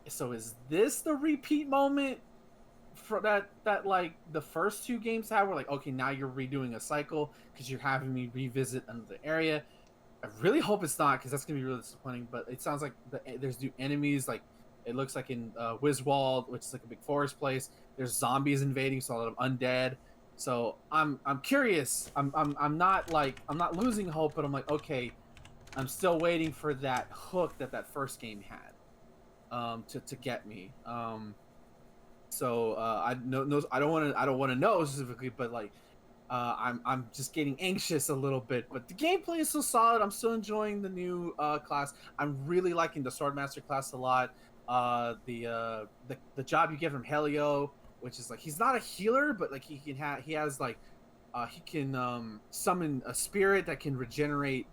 so is this the repeat moment for that like the first 2 games had? Where like, okay, now you're redoing a cycle because you're having me revisit another area. I really hope it's not, because that's gonna be really disappointing. But it sounds like there's new enemies. Like it looks like in Wiswald, which is like a big forest place. There's zombies invading, so a lot of undead. So I'm curious. I'm not losing hope, but I'm like, okay, I'm still waiting for that hook that first game had, to get me. So I don't want to know specifically, but like I'm just getting anxious a little bit. But the gameplay is still solid. I'm still enjoying the new class. I'm really liking the Swordmaster class a lot. The job you get from Helio, which is like, he's not a healer, but like he can summon a spirit that can regenerate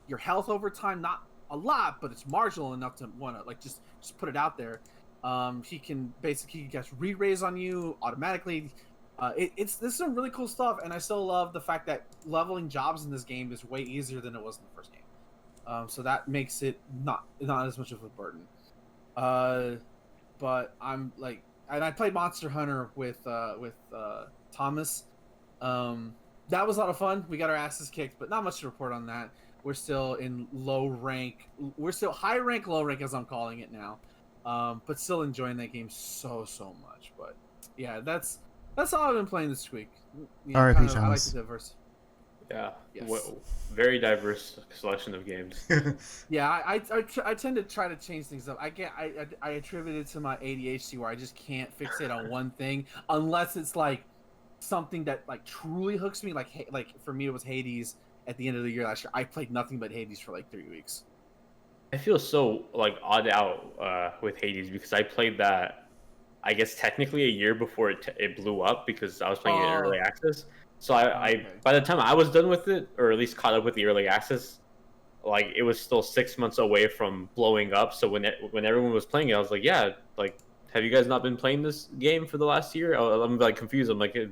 your health over time. Not a lot, but it's marginal enough to want to like just put it out there. He can basically get re-raise on you automatically. This is some really cool stuff, and I still love the fact that leveling jobs in this game is way easier than it was in the first game. So that makes it not as much of a burden. But I'm like, and I played Monster Hunter with Thomas. That was a lot of fun. We got our asses kicked, but not much to report on that. We're still in low rank. We're still high rank, low rank, as I'm calling it now. But still enjoying that game so much. But yeah, that's all I've been playing this week. R.I.P. I like Thomas. the diverse. Yeah, Yes. very diverse selection of games. Yeah, I tend to try to change things up. I attribute it to my ADHD, where I just can't fixate on one thing unless it's like something that like truly hooks me. Like for me, it was Hades at the end of the year last year. I played nothing but Hades for like 3 weeks. I feel so like odd out with Hades because I played that, I guess technically a year before it blew up, because I was playing it in early access. So I by the time I was done with it, or at least caught up with the early access, like it was still 6 months away from blowing up. So when everyone was playing it, I was like, yeah, like, have you guys not been playing this game for the last year? I'm like confused. I'm like, because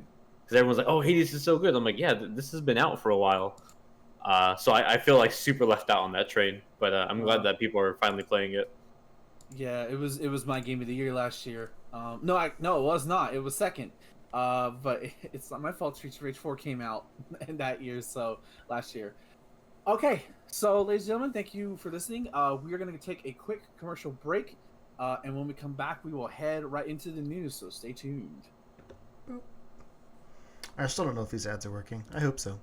everyone's like, oh, Hades is so good. I'm like, yeah, this has been out for a while. So I feel like super left out on that train, but I'm glad that people are finally playing it. Yeah, it was my game of the year last year. No, it was not. It was second. But it's not my fault. Streets of Rage 4 came out in that year, so last year. Okay, so ladies and gentlemen, thank you for listening. We are going to take a quick commercial break, and when we come back, we will head right into the news. So stay tuned. I still don't know if these ads are working. I hope so.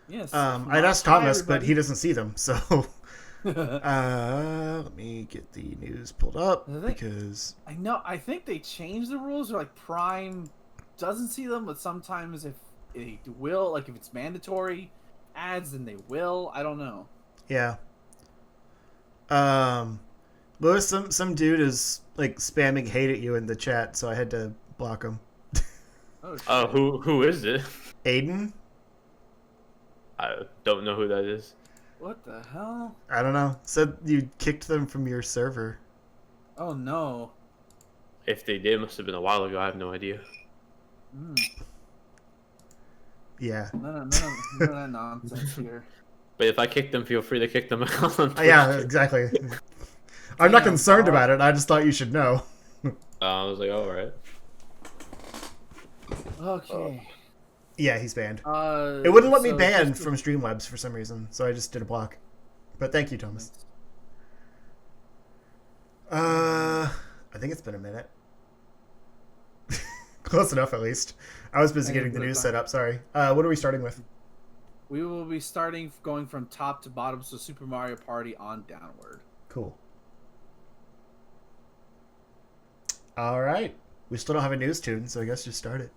Yes. I'd asked Thomas, but he doesn't see them, so let me get the news pulled up because I think they changed the rules, or like Prime doesn't see them, but sometimes if they will, like if it's mandatory ads, then they will. I don't know. Yeah. Lewis, some dude is like spamming hate at you in the chat, so I had to block him. Who is it? Aiden? I don't know who that is. What the hell? I don't know. Said you kicked them from your server. Oh no. If they did, it must have been a while ago. I have no idea. Yeah. None of that nonsense here. But if I kick them, feel free to kick them out on Twitch. Yeah, exactly. I'm not Damn, concerned Paul. about it. I just thought you should know. I was like, all right. Okay. Yeah, he's banned. It wouldn't let me ban from Streamlabs for some reason, so I just did a block. But thank you, Thomas. I think it's been a minute. Close enough, at least. I was busy getting the news set up. Sorry. What are we starting with? We will be starting going from top to bottom, so Super Mario Party on downward. Cool. All right. We still don't have a news tune, so I guess just start it.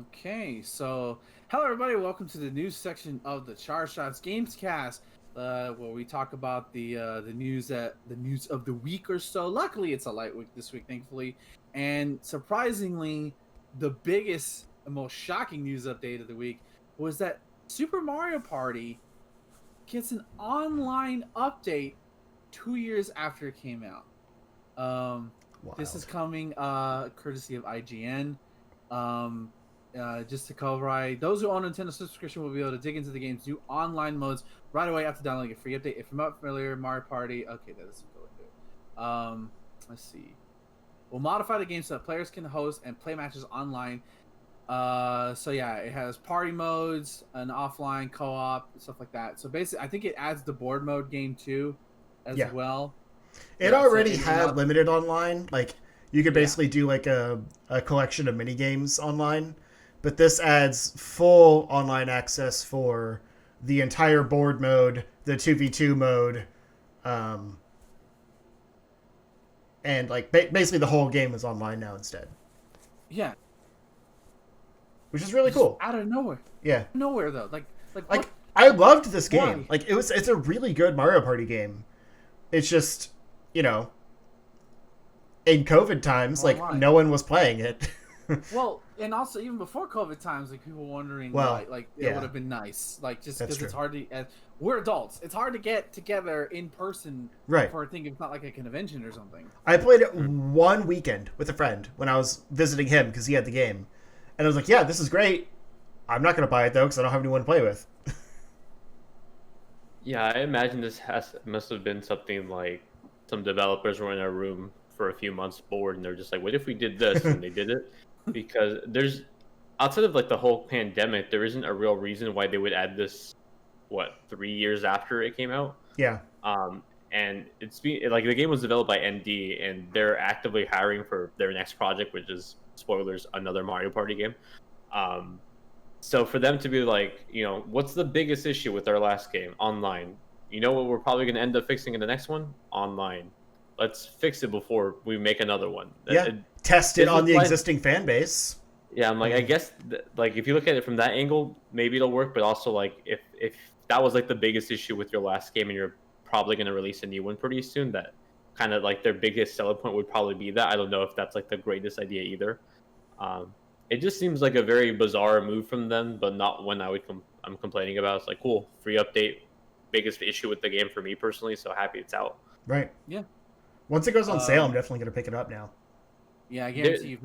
Okay, so hello everybody, welcome to the news section of the Char Shots Gamescast, where we talk about the news of the week or so. Luckily, it's a light week this week, thankfully, and surprisingly, the biggest and most shocking news update of the week was that Super Mario Party gets an online update 2 years after it came out. This is coming courtesy of IGN. Just to cover, those who own a Nintendo subscription will be able to dig into the game's new online modes right away after downloading a free update. If you're not familiar, Mario Party. Okay, that doesn't go into it. Let's see. We'll modify the game so that players can host and play matches online. So yeah, it has party modes, an offline co-op, stuff like that. So basically, I think it adds the board mode game too, as well. It already had limited online. Like you could basically do like a collection of mini games online. But this adds full online access for the entire board mode, the 2v2 mode, and like basically the whole game is online now instead. Yeah, which is really cool. Out of nowhere. Yeah, nowhere though. Like I loved this game. Why? Like it's a really good Mario Party game. It's just in COVID times, online. like no one was playing it. Well, and also even before COVID times, like people wondering, it would have been nice, like just because it's hard to. We're adults; it's hard to get together in person, for a thing. It's not like a convention or something. I played it one weekend with a friend when I was visiting him because he had the game, and I was like, "Yeah, this is great. I'm not going to buy it though because I don't have anyone to play with." Yeah, I imagine this must have been something like some developers were in a room for a few months bored, and they're just like, "What if we did this?" And they did it. Because there's, outside of like the whole pandemic, there isn't a real reason why they would add this, 3 years after it came out? Yeah. And like the game was developed by ND, and they're actively hiring for their next project, which is, spoilers, another Mario Party game. So for them to be like, what's the biggest issue with our last game? Online. You know what we're probably going to end up fixing in the next one? Online. Let's fix it before we make another one. Yeah. Test it on the existing fan base. Yeah, I'm like, I guess, if you look at it from that angle, maybe it'll work. But also, like, if that was like the biggest issue with your last game, and you're probably going to release a new one pretty soon, that kind of like their biggest selling point would probably be that. I don't know if that's like the greatest idea either. It just seems like a very bizarre move from them, but not one I'm complaining about. It's like, cool, free update, biggest issue with the game for me personally. So happy it's out. Right. Yeah. Once it goes on sale, I'm definitely going to pick it up now. Yeah, I guarantee you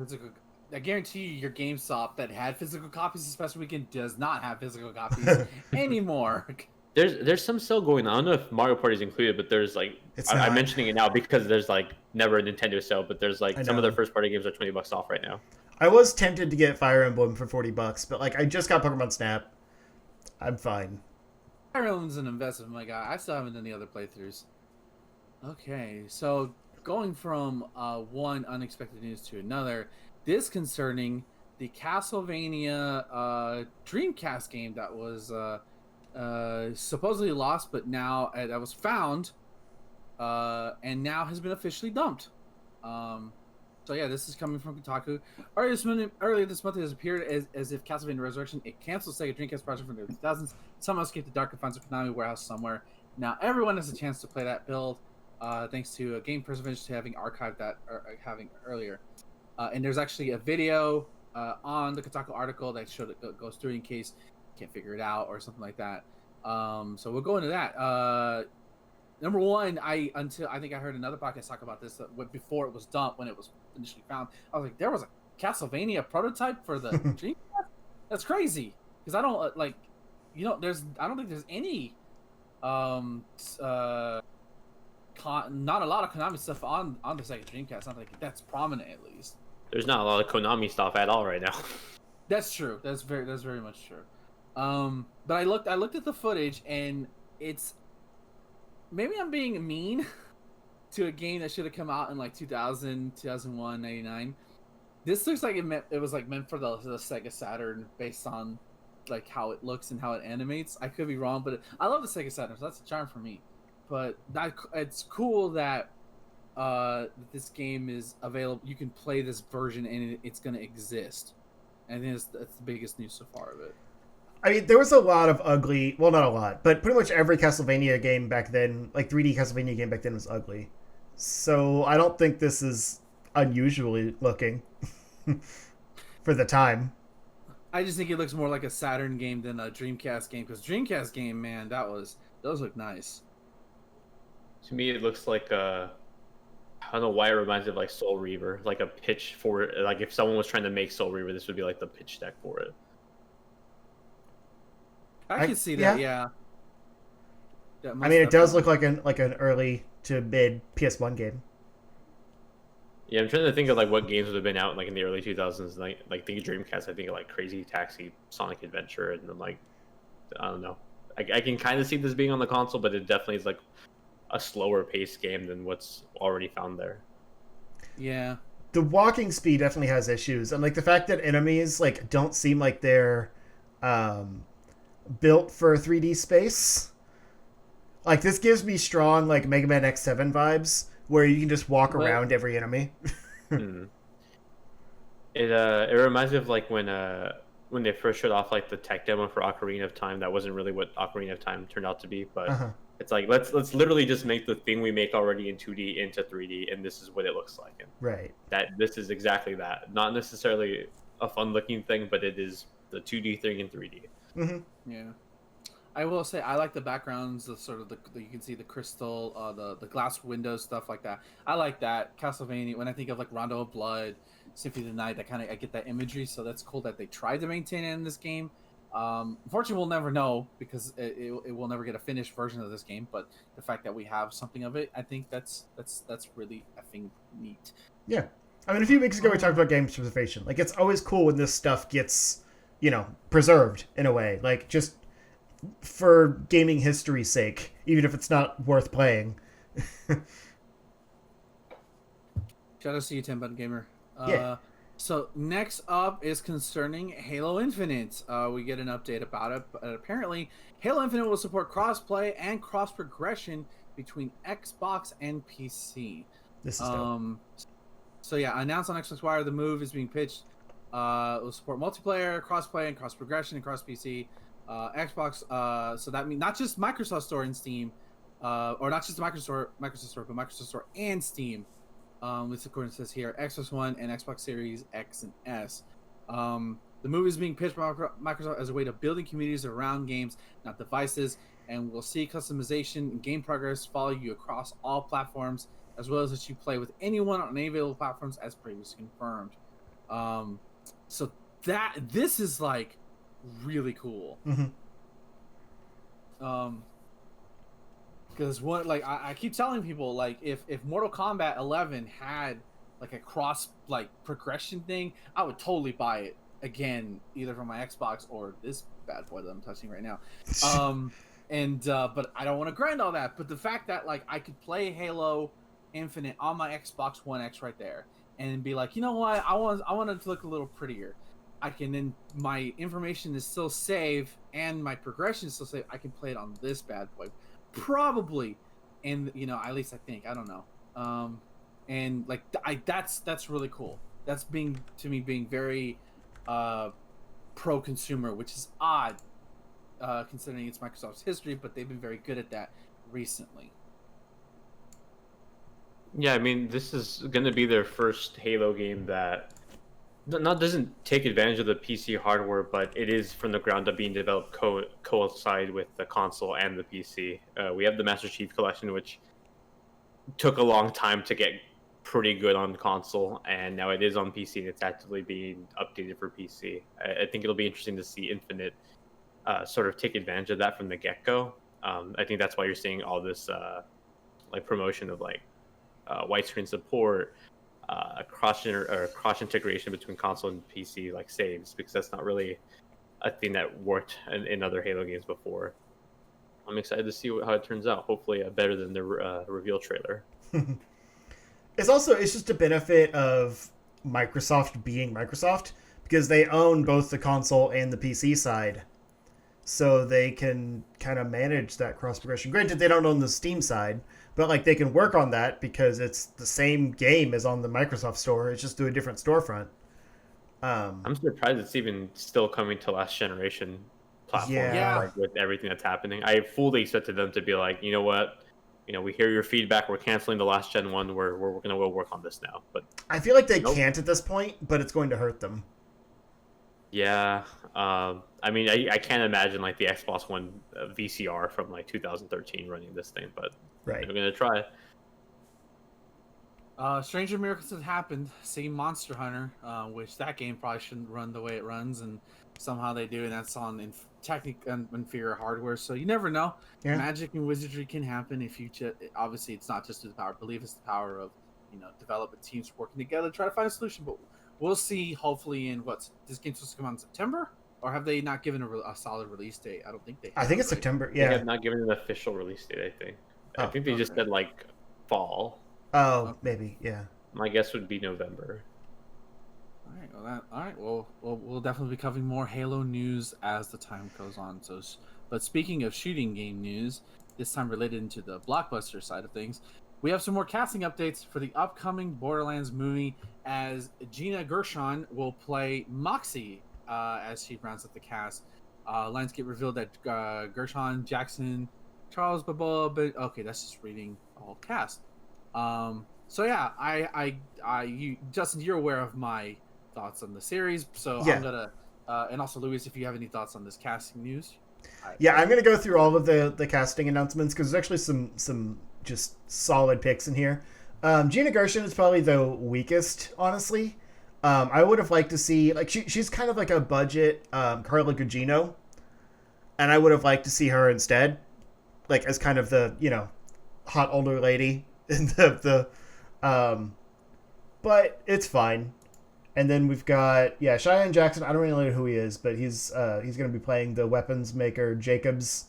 your GameStop that had physical copies this past weekend does not have physical copies anymore. There's some sale going on. I don't know if Mario Party is included, but there's like I'm mentioning it now because there's like never a Nintendo sale, but there's like some of their first party games are $20 off right now. I was tempted to get Fire Emblem for $40, but like I just got Pokemon Snap. I'm fine. Fire Emblem's an investment, my guy. I still haven't done the other playthroughs. Okay, so going from one unexpected news to another, this concerning the Castlevania Dreamcast game that was supposedly lost, but now that was found, and now has been officially dumped. So yeah, this is coming from Kotaku. Earlier this month, it has appeared as if Castlevania Resurrection, a canceled Sega Dreamcast project from the 2000s, somehow escaped the dark confines of Konami warehouse somewhere. Now everyone has a chance to play that build. Thanks to Game Preservation having archived that having earlier. And there's actually a video on the Kotaku article that goes through in case you can't figure it out or something like that. So we'll go into that. Number one, I think I heard another podcast talk about this before it was dumped, when it was initially found. I was like, there was a Castlevania prototype for the Dreamcast. That's crazy because I don't I don't think there's any not a lot of Konami stuff on the Sega Dreamcast. Not like that's prominent at least. There's not a lot of Konami stuff at all right now. That's true. That's very much true. But I looked at the footage and it's maybe I'm being mean to a game that should have come out in like 2000, 2001, 99. This looks like it was like meant for the Sega Saturn based on like how it looks and how it animates. I could be wrong, but I love the Sega Saturn, so that's a charm for me. But it's cool that this game is available. You can play this version and it's going to exist. And I think that's the biggest news so far of it. I mean, there was a lot of ugly. Well, not a lot, but pretty much every Castlevania game back then, like 3D Castlevania game back then, was ugly. So I don't think this is unusually looking for the time. I just think it looks more like a Saturn game than a Dreamcast game, because Dreamcast game, man, those look nice. To me, it looks like I don't know why it reminds me of like Soul Reaver, like a pitch for it. Like if someone was trying to make Soul Reaver, this would be like the pitch deck for it. I can see that, yeah. I mean, it does look like an early to mid PS1 game. Yeah, I'm trying to think of like what games would have been out like in the early 2000s. Like the Dreamcast, I think of like Crazy Taxi, Sonic Adventure, and then like I don't know. I can kind of see this being on the console, but it definitely is like a slower paced game than what's already found there. Yeah. The walking speed definitely has issues, and like the fact that enemies like don't seem like they're built for 3D space. Like this gives me strong like Mega Man X7 vibes, where you can just walk around every enemy. It reminds me of like when they first showed off like the tech demo for Ocarina of Time. That wasn't really what Ocarina of Time turned out to be, but it's like let's literally just make the thing we make already in 2D into 3D, and this is what it looks like. And right. This is exactly that. Not necessarily a fun looking thing, but it is the 2D thing in 3D. Mm-hmm. Yeah. I will say I like the backgrounds, the sort of the you can see the crystal, the glass windows, stuff like that. I like that. Castlevania. When I think of like Rondo of Blood, Symphony of the Night, I get that imagery. So that's cool that they tried to maintain it in this game. Unfortunately, we'll never know because it will never get a finished version of this game. But the fact that we have something of it, I think that's really effing neat. Yeah, I mean, a few weeks ago we talked about game preservation. Like it's always cool when this stuff gets preserved in a way, like just for gaming history's sake, even if it's not worth playing. Shout out to you, 10-Button Gamer. Yeah. So next up is concerning Halo Infinite. We get an update about it, but apparently Halo Infinite will support cross-play and cross-progression between Xbox and PC. This is dope. So yeah, announced on Xbox Wire, the move is being pitched. Will support multiplayer, cross-play, and cross-progression across PC. Xbox, so that means not just Microsoft Store and Steam, or not just the Microsoft Store, but Microsoft Store and Steam. This according to this here, Xbox One and Xbox Series X and S. The move is being pitched by Microsoft as a way to building communities around games, not devices, and we'll see customization and game progress follow you across all platforms, as well as that you play with anyone on any available platforms, as previously confirmed. So this is like really cool. Mm-hmm. Because what, like, I keep telling people, like, if Mortal Kombat 11 had like a cross like progression thing, I would totally buy it again, either from my Xbox or this bad boy that I'm touching right now. But I don't want to grind all that. But the fact that like I could play Halo Infinite on my Xbox One X right there and be like, you know what, I want it to look a little prettier. I can then my information is still saved and my progression is still saved. I can play it on this bad boy, probably, and at least I think, I don't know. And like that's really cool. That's being very pro consumer, which is odd considering it's Microsoft's history, but they've been very good at that recently. Yeah, I mean, this is going to be their first Halo game that doesn't take advantage of the PC hardware, but it is from the ground up being developed coincide with the console and the PC. We have the Master Chief Collection, which took a long time to get pretty good on console, and now it is on PC and it's actively being updated for PC. I think it'll be interesting to see Infinite sort of take advantage of that from the get-go. I think that's why you're seeing all this like promotion of like widescreen support, cross integration between console and PC like saves, because that's not really a thing that worked in other Halo games before. I'm excited to see how it turns out. Hopefully, better than the reveal trailer. It's just a benefit of Microsoft being Microsoft, because they own both the console and the PC side, so they can kind of manage that cross progression. Granted, they don't own the Steam side, but like they can work on that because it's the same game as on the Microsoft store. It's just through a different storefront. I'm surprised it's even still coming to last generation platform. Yeah. Like, with everything that's happening. I fully expected them to be like, you know what, we hear your feedback. We're canceling the last gen one. We're going to go work on this now. But I feel like they nope. can't at this point, but it's going to hurt them. Yeah. I mean, I can't imagine like the Xbox One VCR from like 2013 running this thing, but right. they're going to try. Stranger Miracles have happened. Same Monster Hunter, which that game probably shouldn't run the way it runs, and somehow they do, and that's on inferior hardware. So you never know. Yeah. Magic and wizardry can happen if you obviously it's not just the power. I believe it's the power of development teams working together to try to find a solution. But we'll see. Hopefully, in this game's supposed to come out in September, or have they not given a solid release date? I don't think they have. I think it's right? September. Yeah. They have not given an official release date. I think they just said like fall. Oh, maybe, yeah. My guess would be November. All right. Well, we'll definitely be covering more Halo news as the time goes on. But speaking of shooting game news, this time related to the blockbuster side of things, we have some more casting updates for the upcoming Borderlands movie, as Gina Gershon will play Moxie as she rounds up the cast. Lionsgate revealed that Gershon, Jackson, Charles Baboa, okay, that's just reading the whole cast. So yeah, Justin, you're aware of my thoughts on the series, so yeah. I'm gonna, and also Louis, if you have any thoughts on this casting news. I'm gonna go through all of the casting announcements, because there's actually some just solid picks in here. Gina Gershon is probably the weakest, honestly. I would have liked to see, like, she's kind of like a budget Carla Gugino, and I would have liked to see her instead, like, as kind of the hot older lady. But it's fine. And then we've got Cheyenne Jackson. I don't really know who he is, but he's going to be playing the weapons maker Jacobs,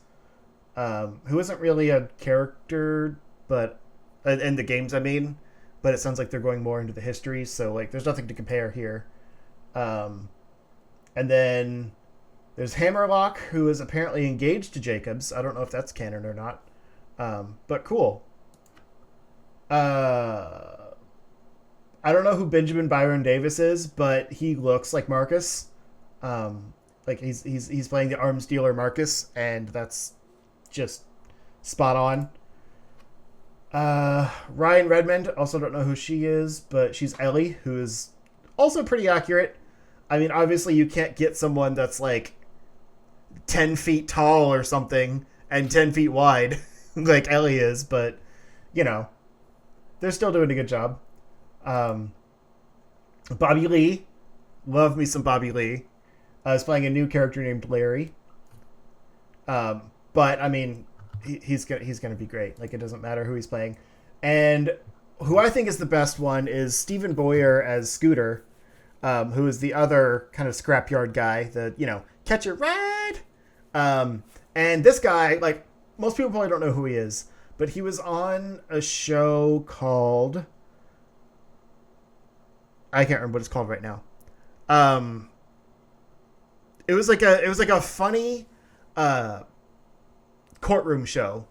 who isn't really a character, but in the games, I mean. But it sounds like they're going more into the history, so like there's nothing to compare here. And then there's Hammerlock, who is apparently engaged to Jacobs. I don't know if that's canon or not, but cool. I don't know who Benjamin Byron Davis is, but he looks like Marcus. Like he's playing the arms dealer Marcus, and that's just spot on. Ryan Redmond, also don't know who she is, but she's Ellie, who is also pretty accurate. I mean, obviously you can't get someone that's like 10 feet tall or something and 10 feet wide like Ellie is, but they're still doing a good job. Bobby Lee, love me some Bobby Lee, is playing a new character named Larry. But I mean, he's gonna be great. Like, it doesn't matter who he's playing. And who I think is the best one is Stephen Boyer as Scooter, who is the other kind of scrapyard guy, the catch a ride. And this guy, like, most people probably don't know who he is, but he was on a show called, I can't remember what it's called right now. It was like a funny courtroom show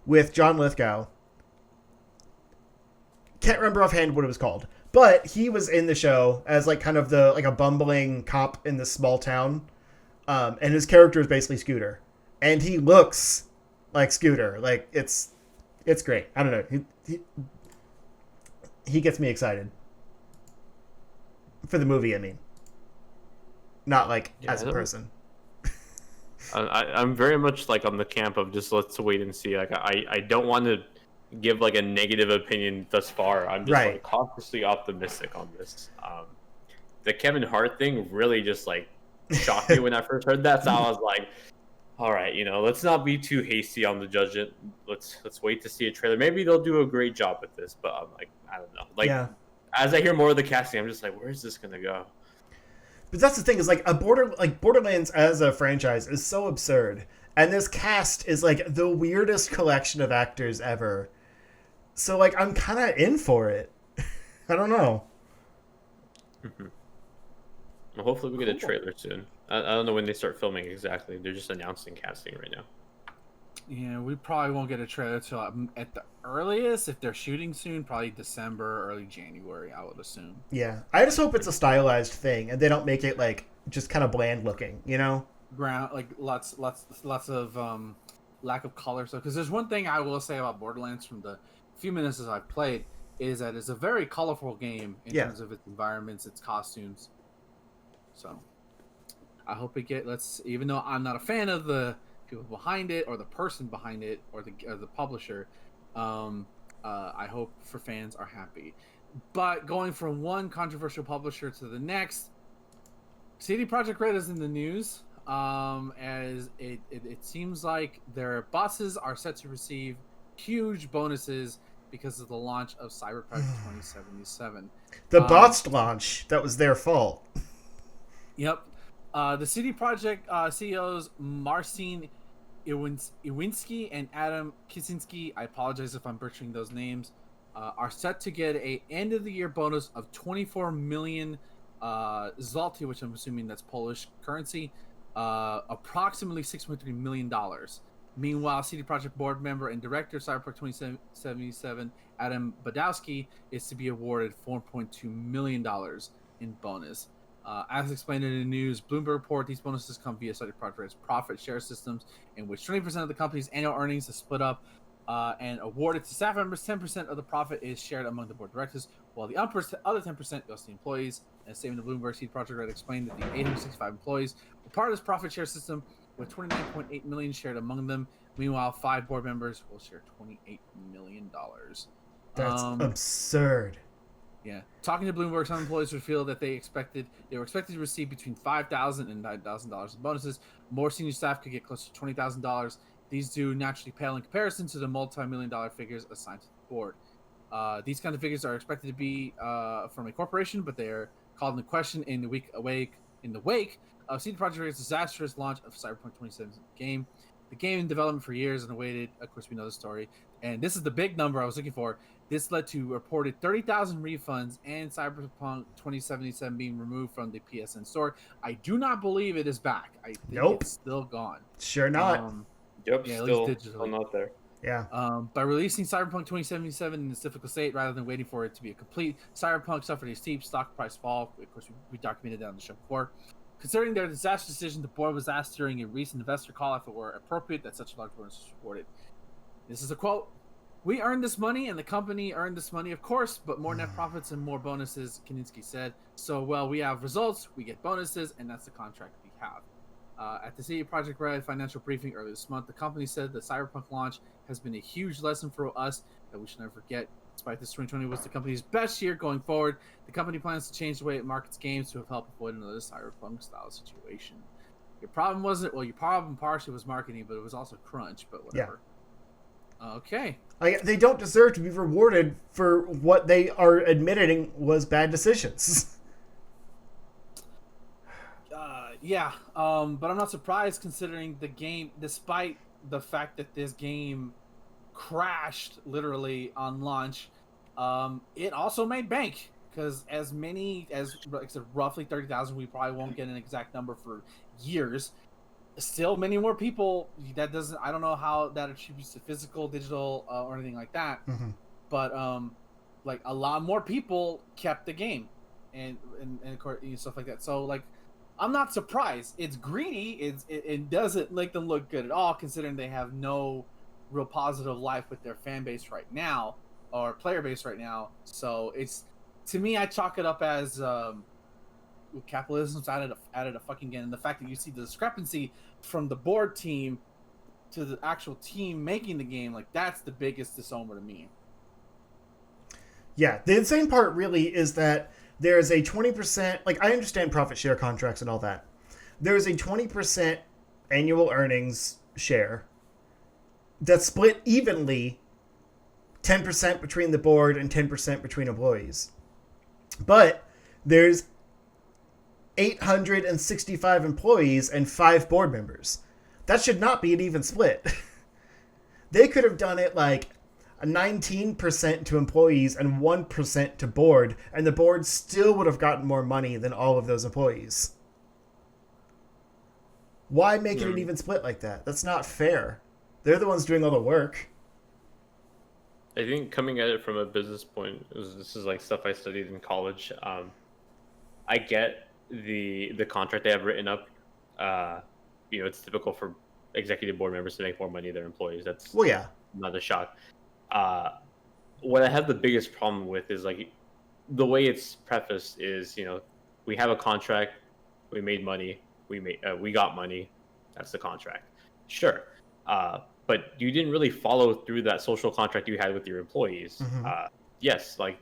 with John Lithgow. Can't remember offhand what it was called, but he was in the show as like kind of a bumbling cop in this small town, and his character is basically Scooter, and he looks like Scooter. Like, it's great. I don't know. He gets me excited for the movie. I mean, not like as a person. I'm very much like on the camp of just let's wait and see. Like, I don't want to give like a negative opinion thus far. I'm just Right. like cautiously optimistic on this. The Kevin Hart thing really just like shocked me when I first heard that. So I was like, all right, let's not be too hasty on the judgment. Let's wait to see a trailer. Maybe they'll do a great job with this, but I'm like, I don't know. Like, Yeah. as I hear more of the casting, I'm just like, where is this gonna go? But that's the thing is like Borderlands as a franchise is so absurd, and this cast is like the weirdest collection of actors ever. So like I'm kind of in for it. I don't know. Well, hopefully we get a trailer soon. I don't know when they start filming exactly. They're just announcing casting right now. Yeah, we probably won't get a trailer till at the earliest, if they're shooting soon, probably December, early January, I would assume. Yeah, I just hope it's a stylized thing and they don't make it like just kind of bland looking, Ground like lots of lack of color. So, because there's one thing I will say about Borderlands from the few minutes as I've played is that it's a very colorful game in terms of its environments, its costumes. So, I hope it even though I'm not a fan of the people behind it or the person behind it or the publisher, I hope for fans are happy. But going from one controversial publisher to the next, CD Projekt Red is in the news, as it seems like their bosses are set to receive huge bonuses because of the launch of Cyberpunk 2077. The botched launch, that was their fault. Yep. The CD Projekt CEOs Marcin Iwinski and Adam Kicinski, I apologize if I'm butchering those names, are set to get a end of the year bonus of 24 million zloty, which I'm assuming that's Polish currency, approximately $6.3 million. Meanwhile, CD Projekt board member and director of Cyberpunk 2077, Adam Badowski, is to be awarded $4.2 million in bonus. As explained in the news, Bloomberg report these bonuses come via CD Projekt's profit share systems, in which 20% of the company's annual earnings is split up and awarded to staff members. 10% of the profit is shared among the board of directors, while the other 10% goes to the employees. In a statement to Bloomberg, CD Projekt Red explained that the 865 employees were part of this profit share system, with 29.8 million shared among them. Meanwhile, 5 board members will share $28 million. That's absurd. Yeah, talking to Bloomberg, some employees revealed that they were expected to receive between $5,000 and $9,000 in bonuses. More senior staff could get close to $20,000. These do naturally pale in comparison to the multi-million-dollar figures assigned to the board. These kind of figures are expected to be from a corporation, but they are called into question in the wake of CD Projekt Red's disastrous launch of Cyberpunk 2077 game. The game in development for years and awaited. Of course, we know the story. And this is the big number I was looking for. This led to reported 30,000 refunds and Cyberpunk 2077 being removed from the PSN store. I do not believe it is back. I think it's still gone. Sure not. Yep, yeah, still not there. Yeah. By releasing Cyberpunk 2077 in its difficult state rather than waiting for it to be a complete, Cyberpunk suffered a steep stock price fall. Of course, we documented that on the show before. Considering their disastrous decision, the board was asked during a recent investor call if it were appropriate that such a large bonus was awarded. This is a quote. "We earned this money, and the company earned this money, of course, but more net profits and more bonuses," Kaninsky said. "So, we have results, we get bonuses, and that's the contract we have." At the CD Projekt Red financial briefing earlier this month, the company said the Cyberpunk launch has been a huge lesson for us that we should never forget. Despite this, 2020 was the company's best year going forward. The company plans to change the way it markets games to help avoid another Cyberpunk-style situation. Your problem partially was marketing, but it was also crunch, but whatever. Yeah. Okay. They don't deserve to be rewarded for what they are admitting was bad decisions. But I'm not surprised considering the game, despite the fact that this game crashed literally on launch, it also made bank, because as many as, like I said, roughly 30,000, we probably won't get an exact number for years. Still many more people. I don't know how that attributes to physical, digital, or anything like that. Mm-hmm. But like a lot more people kept the game and stuff like that. So like, I'm not surprised. It's greedy. It doesn't make them look good at all, considering they have no real positive life with their fan base right now, or player base right now. So it's, to me, I chalk it up as capitalism's added a fucking again, and the fact that you see the discrepancy from the board team to the actual team making the game, like that's the biggest disomer to me. Yeah, the insane part really is that there's a 20%, like I understand profit share contracts and all that. There's a 20% annual earnings share that's split evenly 10% between the board and 10% between employees. But there's 865 employees and 5 board members. That should not be an even split. They could have done it like a 19% to employees and 1% to board, and the board still would have gotten more money than all of those employees. Why make it an even split like that? That's not fair. They're the ones doing all the work. I think coming at it from a business point, this is like stuff I studied in college. I get the contract they have written up. It's typical for executive board members to make more money than their employees. That's not a shock. What I have the biggest problem with is like the way it's prefaced is, we have a contract, we made money, we got money, that's the contract. Sure. But you didn't really follow through that social contract you had with your employees. Mm-hmm. Yes, like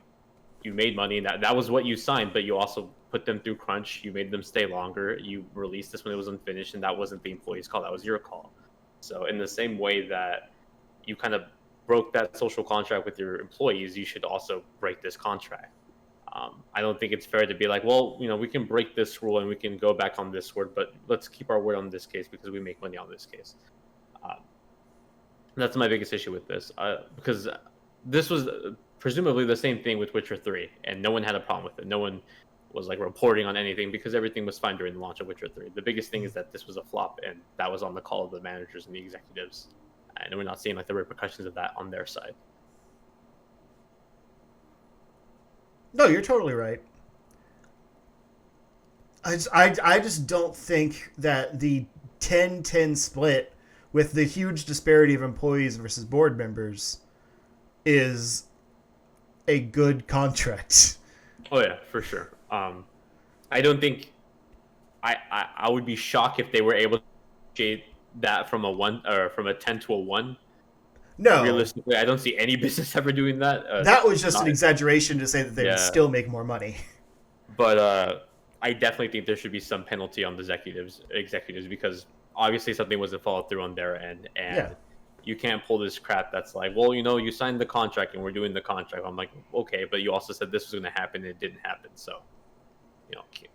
you made money and that was what you signed, but you also put them through crunch. You made them stay longer. You released this when it was unfinished, and that wasn't the employee's call. That was your call. So in the same way that you kind of broke that social contract with your employees, you should also break this contract. I don't think it's fair to be like, well, we can break this rule and we can go back on this word, but let's keep our word on this case because we make money on this case. That's my biggest issue with this, because this was presumably the same thing with Witcher 3, and no one had a problem with it. No one was like reporting on anything because everything was fine during the launch of Witcher 3. The biggest thing is that this was a flop, and that was on the call of the managers and the executives, and we're not seeing like the repercussions of that on their side. No, you're totally right. I just don't think that the 10-10 split with the huge disparity of employees versus board members is a good contract. Oh yeah, for sure. I don't think I would be shocked if they were able to negotiate that from a 1 or from a 10 to a 1. No, realistically, I don't see any business ever doing that. That was just an exaggeration to say that they would still make more money. But I definitely think there should be some penalty on the executives because obviously something wasn't followed through on their end, and you can't pull this crap that's like, well, you signed the contract and we're doing the contract. I'm like, okay, but you also said this was going to happen and it didn't happen. So,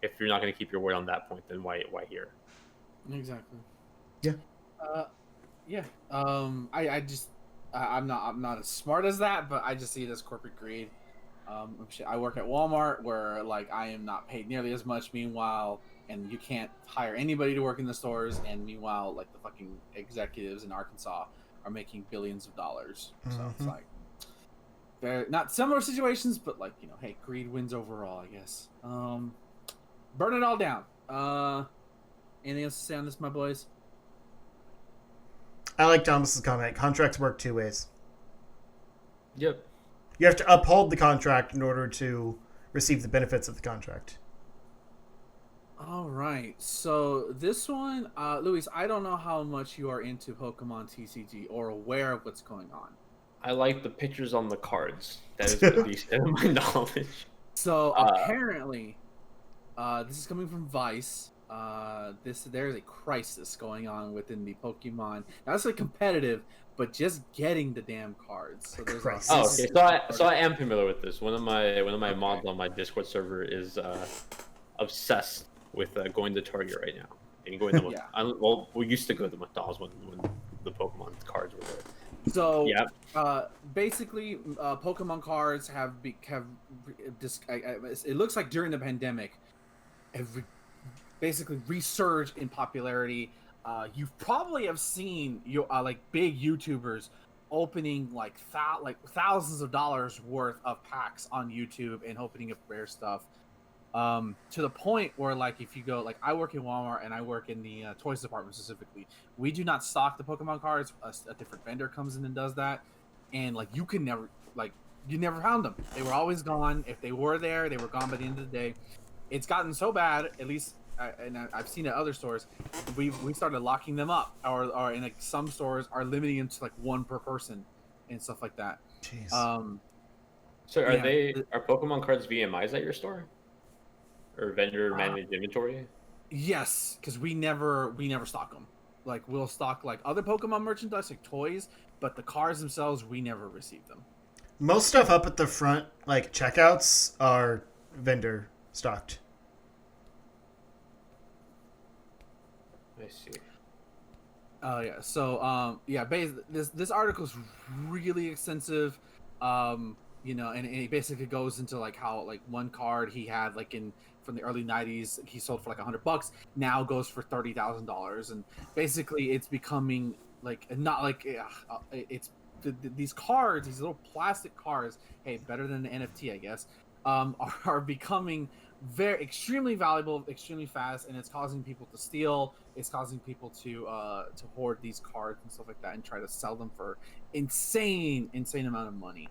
if you're not going to keep your word on that point, then why here? Exactly. Yeah. I'm not as smart as that, but I just see it as corporate greed. I work at Walmart where like I am not paid nearly as much. Meanwhile, and you can't hire anybody to work in the stores. And meanwhile, like the fucking executives in Arkansas are making billions of dollars. So it's like they're not similar situations, but like hey, greed wins overall, I guess. Burn it all down. Anything else to say on this, my boys? I like Thomas's comment. Contracts work 2 ways. Yep. You have to uphold the contract in order to receive the benefits of the contract. All right. So this one, Luis, I don't know how much you are into Pokemon TCG or aware of what's going on. I like the pictures on the cards. That is the extent of my knowledge. So apparently, this is coming from Vice. There's a crisis going on within the Pokemon. Not necessarily competitive, but just getting the damn cards. So there's Crisis. Oh, okay. So I am familiar with this. One of my mods on my Discord server is obsessed with going to Target right now and going to well, we used to go to McDonald's when the Pokemon cards were there. So basically, Pokemon cards have it looks like during the pandemic, basically resurged in popularity. You probably have seen like big YouTubers opening like thousands of dollars worth of packs on YouTube and opening up rare stuff. To the point where like if you go, like I work in Walmart and I work in the toys department specifically, we do not stock the Pokemon cards. A different vendor comes in and does that, and like you never found them. They were always gone. If they were there, they were gone by the end of the day. It's gotten so bad, at least I've seen it at other stores. We started locking them up, or in like some stores are limiting them to like one per person, and stuff like that. Jeez. So Yeah. are Pokemon cards VMIs at your store? Or vendor managed inventory? Yes, because we never stock them. Like we'll stock like other Pokemon merchandise, like toys, but the cards themselves, we never receive them. Most stuff up at the front, like checkouts, are vendor stocked. I see. Oh yeah. So this article's really extensive. And it basically goes into like how like one card he had like from the early 90s he sold for like $100 now goes for $30,000, and basically it's becoming like not like it's these cards, these little plastic cards, hey, better than the NFT, I guess, are becoming very extremely valuable, extremely fast, and it's causing people to steal. It's causing people to hoard these cards and stuff like that, and try to sell them for insane amount of money.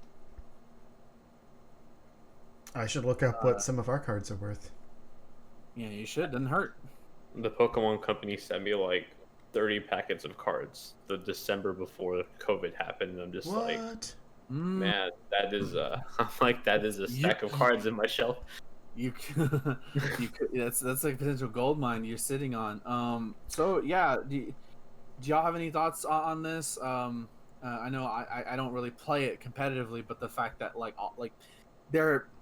I should look up what some of our cards are worth. Yeah, you should. Doesn't hurt. The Pokemon company sent me like 30 packets of cards the December before COVID happened, and I'm just like, man, that is I'm like, that is a stack of cards in my shelf. You could, that's like a potential gold mine you're sitting on. So yeah, do y'all have any thoughts on this? I know I don't really play it competitively, but the fact that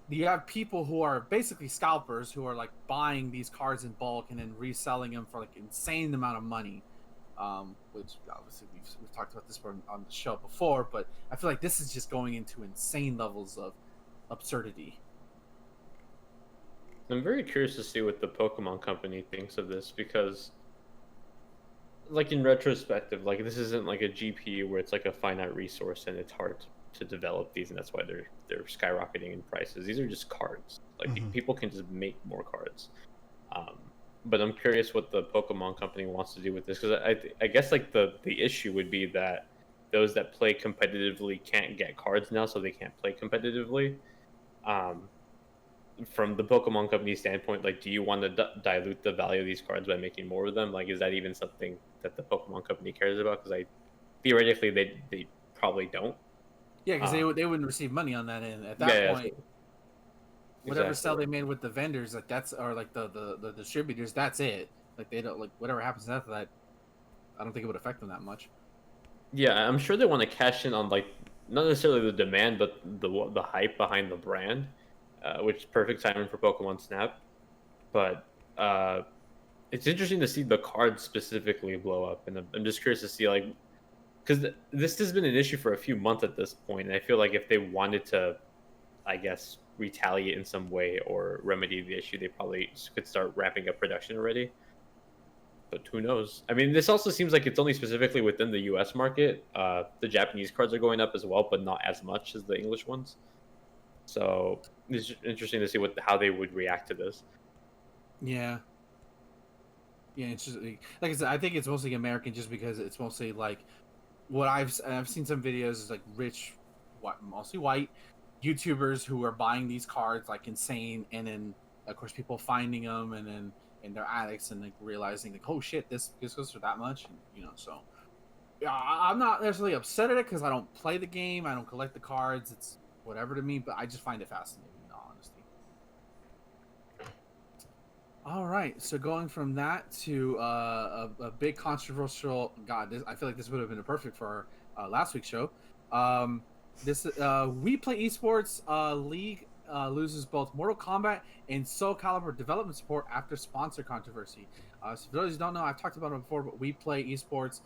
you have people who are basically scalpers who are like buying these cards in bulk and then reselling them for like insane amount of money, which obviously we've talked about this on the show before, but I feel like this is just going into insane levels of absurdity. I'm very curious to see what the Pokemon company thinks of this, because like in retrospective, like this isn't like a GPU where it's like a finite resource and it's hard to develop these, and that's why they're skyrocketing in prices. These are just cards. Like people can just make more cards. But I'm curious what the Pokemon company wants to do with this, because I guess like the issue would be that those that play competitively can't get cards now, so they can't play competitively. From the Pokemon company standpoint, like, do you want to dilute the value of these cards by making more of them? Like, is that even something that the Pokemon company cares about? Because theoretically they probably don't. Yeah, because they wouldn't receive money on that end at that point. Whatever sell they made with the vendors, like that's, or like the distributors, that's it. Like they don't, like whatever happens after that, I don't think it would affect them that much. Yeah, I'm sure they want to cash in on like not necessarily the demand, but the hype behind the brand, which is perfect timing for Pokemon Snap. But it's interesting to see the cards specifically blow up, and I'm just curious to see like, because this has been an issue for a few months at this point, and I feel like if they wanted to, I guess, retaliate in some way or remedy the issue, they probably could start wrapping up production already. But who knows? I mean, this also seems like it's only specifically within the U.S. market. The Japanese cards are going up as well, but not as much as the English ones. So it's interesting to see how they would react to this. Yeah. Yeah, it's just like I said, I think it's mostly American, just because it's mostly like what I've seen some videos is like rich, mostly white YouTubers who are buying these cards like insane, and then of course people finding them and then they're addicts and like realizing like, oh shit, this goes for that much, and, so yeah, I'm not necessarily upset at it because I don't play the game, I don't collect the cards, it's whatever to me, but I just find it fascinating, in all honesty. All right, so going from that to a big controversial, I feel like this would have been perfect for our last week's show. This We Play Esports League loses both Mortal Kombat and Soul Calibur development support after sponsor controversy. So for those who don't know, I've talked about it before, but We Play Esports,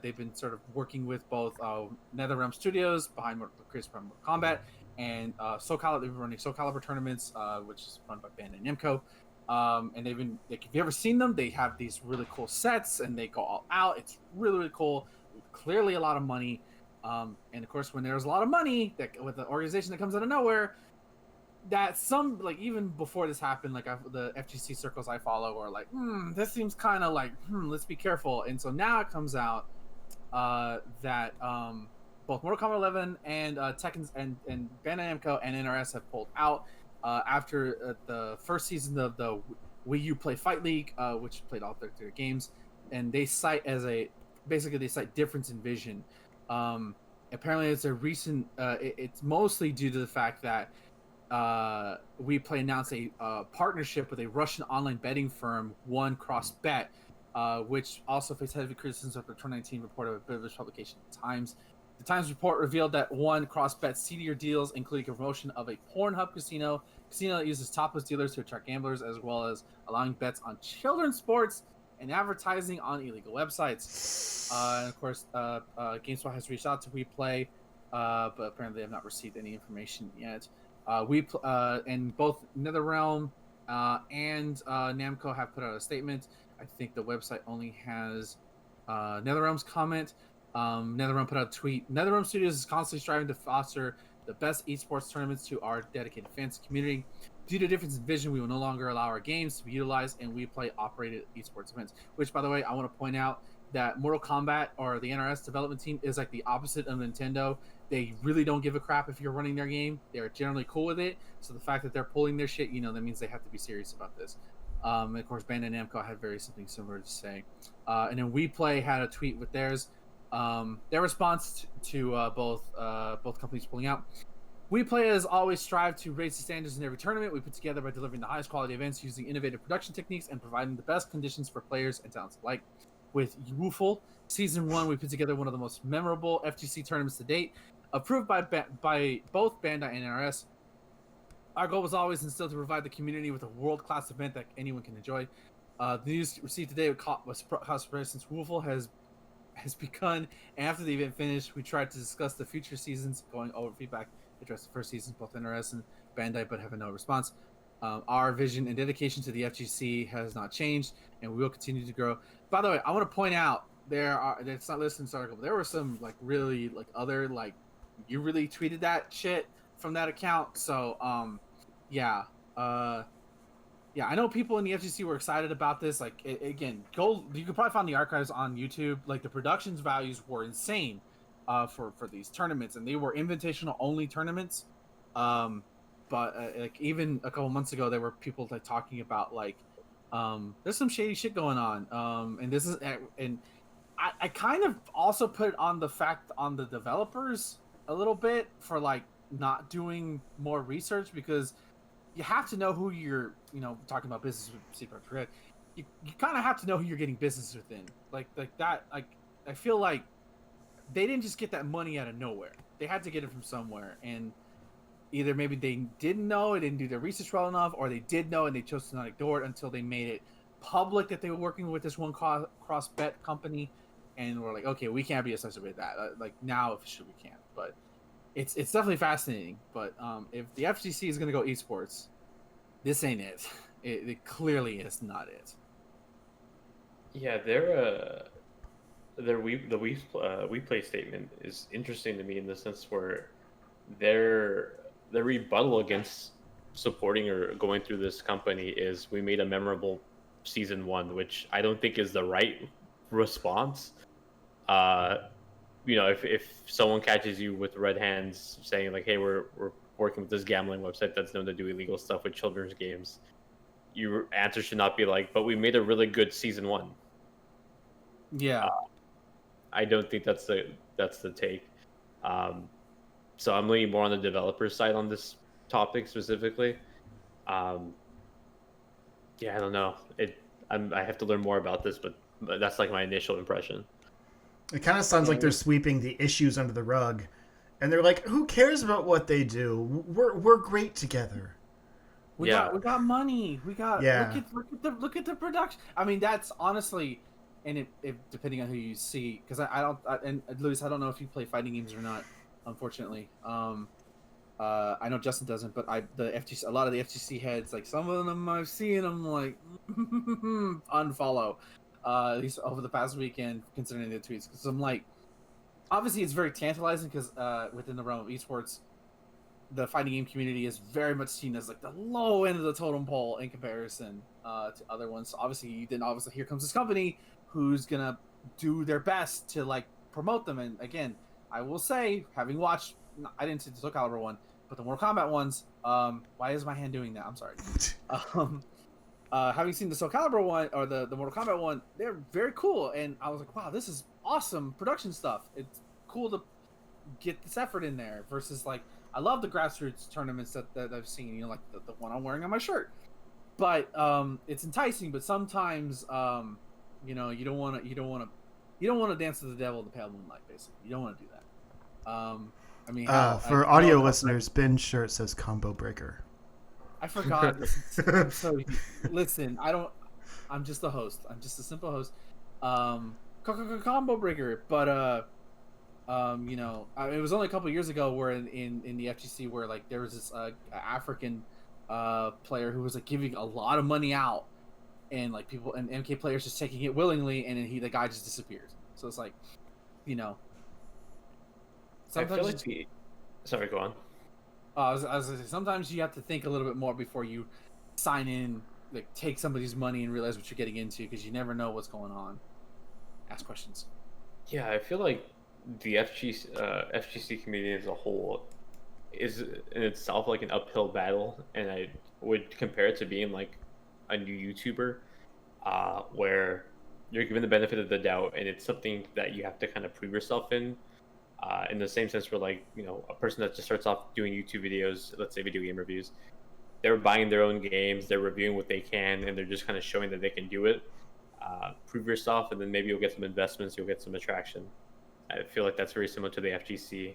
they've been sort of working with both NetherRealm Studios behind Mortal Kombat and Soul Calibur. They've been running Soul Calibur tournaments, which is run by Bandai Namco. And they've been, like, if you ever seen them, they have these really cool sets and they go all out. It's really, really cool. Clearly a lot of money. And of course, when there's a lot of money with an organization that comes out of nowhere, that some, like, even before this happened, like the FGC circles I follow are like, this seems kind of like, let's be careful. And so now it comes out that both Mortal Kombat 11 and Tekken and Bandai Namco and NRS have pulled out after the first season of the Wii U Play Fight League, which played all their games, and they cite they cite difference in vision. Apparently, it's a recent. It's mostly due to the fact that WePlay announced a partnership with a Russian online betting firm, One Cross Bet, which also faced heavy criticism of the 2019 report of a British publication, Times. The Times report revealed that One Cross Bet's seedier deals including a promotion of a Pornhub casino that uses topless dealers to attract gamblers, as well as allowing bets on children's sports and advertising on illegal websites. And of course, GameSpot has reached out to WePlay, but apparently they have not received any information yet. And both NetherRealm and Namco have put out a statement. I think the website only has NetherRealm's comment. NetherRealm put out a tweet. NetherRealm Studios is constantly striving to foster the best esports tournaments to our dedicated fans community. Due to difference in vision, we will no longer allow our games to be utilized in WePlay operated esports events. Which, by the way, I want to point out that Mortal Kombat, or the NRS development team, is like the opposite of Nintendo. They really don't give a crap if you're running their game. They're generally cool with it. So the fact that they're pulling their shit, that means they have to be serious about this. And of course, Bandai Namco had something similar to say. And then WePlay had a tweet with theirs. Their response to both companies pulling out. WePlay has always strived to raise the standards in every tournament we put together by delivering the highest quality events using innovative production techniques and providing the best conditions for players and talents alike. With Woofle, Season 1, we put together one of the most memorable FGC tournaments to date, approved by both Bandai and NRS. Our goal was always and still to provide the community with a world-class event that anyone can enjoy. The news received today was surprise since Woofle has begun, and after the event finished, we tried to discuss the future seasons, going over feedback, address the first seasons, both NRS and Bandai, but have no response. Our vision and dedication to the FGC has not changed, and we will continue to grow. By the way, I want to point out it's not listed in this article, but there were some really other you really tweeted that shit from that account. So yeah, I know people in the FGC were excited about this. Again, you could probably find the archives on YouTube. The productions values were insane for these tournaments, and they were invitational only tournaments. But even a couple months ago, there were people talking about there's some shady shit going on. And this is, and I kind of also put it on the developers a little bit for not doing more research, because you have to know who you're, talking about business with Secret Red. You kind of have to know who you're getting business within. That. I feel like they didn't just get that money out of nowhere. They had to get it from somewhere, and either maybe they didn't know, didn't do their research well enough, or they did know and they chose to not ignore it until they made it public that they were working with this One Cross Bet company, and we're like, okay, we can't be associated with that. Now officially we can't, but it's definitely fascinating. But if the FGC is going to go esports, this ain't it. It clearly is not it. Yeah, the WePlay statement is interesting to me in the sense where their rebuttal against supporting or going through this company is, we made a memorable Season 1, which I don't think is the right response. If someone catches you with red hands saying hey, we're working with this gambling website that's known to do illegal stuff with children's games, your answer should not be but we made a really good Season 1. Yeah. I don't think that's the take. So I'm leaning more on the developer side on this topic specifically. I don't know. I have to learn more about this, but that's my initial impression. It kind of sounds like they're sweeping the issues under the rug, and they're like, "Who cares about what they do? We're great together." We got money. We got look at the production. I mean, that's honestly, and if depending on who you see, because and Luis, I don't know if you play fighting games or not. Unfortunately, I know Justin doesn't, but a lot of the FGC heads, some of them I've seen them unfollow, at least over the past weekend, considering the tweets. Because I'm obviously it's very tantalizing because within the realm of esports, the fighting game community is very much seen as the low end of the totem pole in comparison to other ones. So obviously here comes this company who's gonna do their best to promote them. And again, I will say, having watched, I didn't see the Soul Calibur one, but the Mortal Kombat ones, why is my hand doing that? I'm sorry. having seen the Soul Calibur one or the Mortal Kombat one, they're very cool, and I was like, wow, this is awesome production stuff. It's cool to get this effort in there versus like I love the grassroots tournaments that I've seen, like the one I'm wearing on my shirt. But it's enticing, but sometimes you don't want to dance to the devil in the pale moonlight. Basically, you don't want to do that. I mean, for audio listeners, Ben's shirt says "Combo Breaker." I forgot. So listen, I'm just a host. I'm just a simple host. Combo breaker, but it was only a couple years ago where in the FGC where like there was this African player who was like giving a lot of money out, and like people and MK players just taking it willingly, and then the guy just disappeared. So it's like, I feel like sorry, go on. I was gonna say, sometimes you have to think a little bit more before you sign in, like take somebody's money and realize what you're getting into, because you never know what's going on. Ask questions. Yeah, I feel like the FGC community as a whole is in itself like an uphill battle, and I would compare it to being like a new YouTuber, where you're given the benefit of the doubt, and it's something that you have to kind of prove yourself in the same sense where like, a person that just starts off doing YouTube videos, let's say video game reviews, they're buying their own games, they're reviewing what they can, and they're just kind of showing that they can do it. Prove yourself, and then maybe you'll get some investments, you'll get some attraction. I feel like that's very similar to the FGC.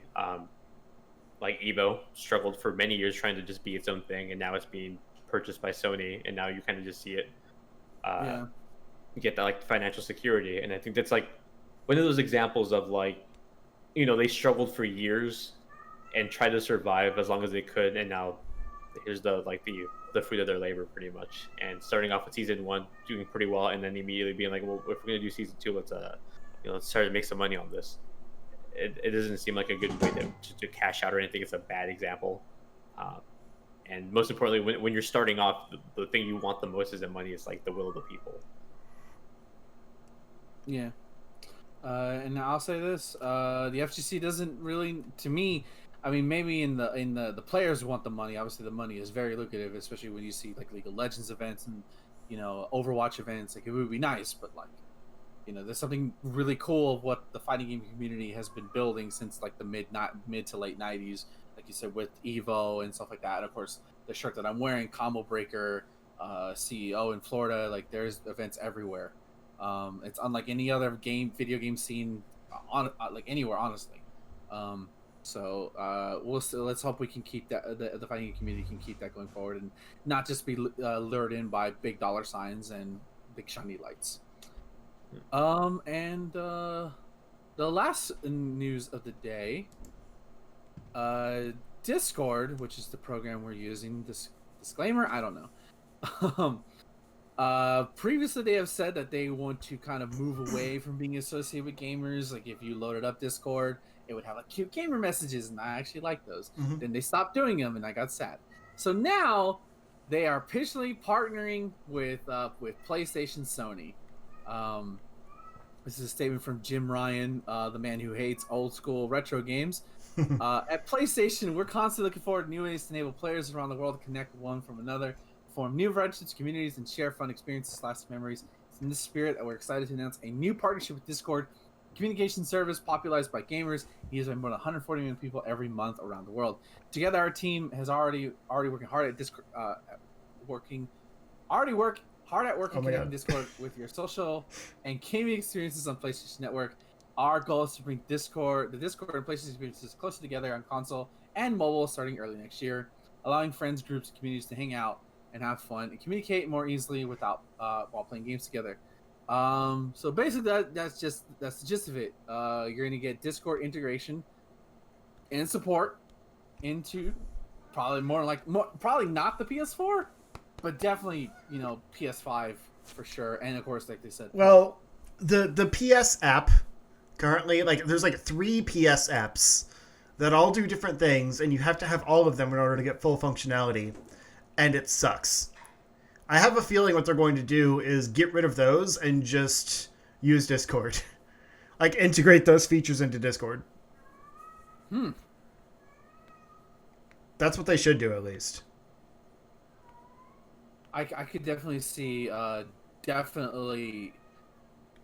Like Evo struggled for many years trying to just be its own thing, and now it's being purchased by Sony, and now you kind of just see it get that like financial security. And I think that's like one of those examples of like, they struggled for years and tried to survive as long as they could, and now here's the fruit of their labor pretty much. And starting off with season 1 doing pretty well, and then immediately being like, well, if we're gonna do season 2, let's try to make some money on this. It doesn't seem like a good way to cash out or anything. It's a bad example. And most importantly, when you're starting off, the thing you want the most isn't money, it's like the will of the people. Yeah. And I'll say this: the FGC doesn't really, to me. I mean, maybe in the players want the money. Obviously, the money is very lucrative, especially when you see like League of Legends events and Overwatch events. Like, it would be nice, but like, there's something really cool of what the fighting game community has been building since like the mid to late '90s. Like you said, with Evo and stuff like that. And of course, the shirt that I'm wearing, Combo Breaker, CEO in Florida. Like, there's events everywhere. It's unlike any other video game scene like anywhere, honestly. So let's hope we can keep that the fighting community can keep that going forward, and not just be lured in by big dollar signs and big shiny lights. And the last news of the day, Discord, which is the program we're using. Disclaimer, I don't know. Previously they have said that they want to kind of move away from being associated with gamers. Like, if you loaded up Discord, it would have like cute gamer messages, and I actually like those. Mm-hmm. Then they stopped doing them, and I got sad. So now they are officially partnering with PlayStation, Sony. This is a statement from Jim Ryan, the man who hates old school retro games. At PlayStation, we're constantly looking forward to new ways to enable players around the world to connect one from another, form new friendships, communities, and share fun experiences, lasting memories. It's in this spirit that we're excited to announce a new partnership with Discord, a communication service popularized by gamers, used by more than 140 million people every month around the world. Together, our team has already working hard at Discord, working connecting Discord with your social and gaming experiences on PlayStation Network. Our goal is to bring the Discord and PlayStation experiences closer together on console and mobile starting early next year, allowing friends, groups, and communities to hang out and have fun and communicate more easily while playing games together. So basically, that's the gist of it. You're gonna get Discord integration and support into probably probably not the PS4, but definitely PS5 for sure. And of course, like they said, well, the PS app currently, like, there's like 3 PS apps that all do different things, and you have to have all of them in order to get full functionality, and it sucks. I have a feeling what they're going to do is get rid of those and just use Discord. Like, integrate those features into Discord. That's what they should do, at least. I could definitely see definitely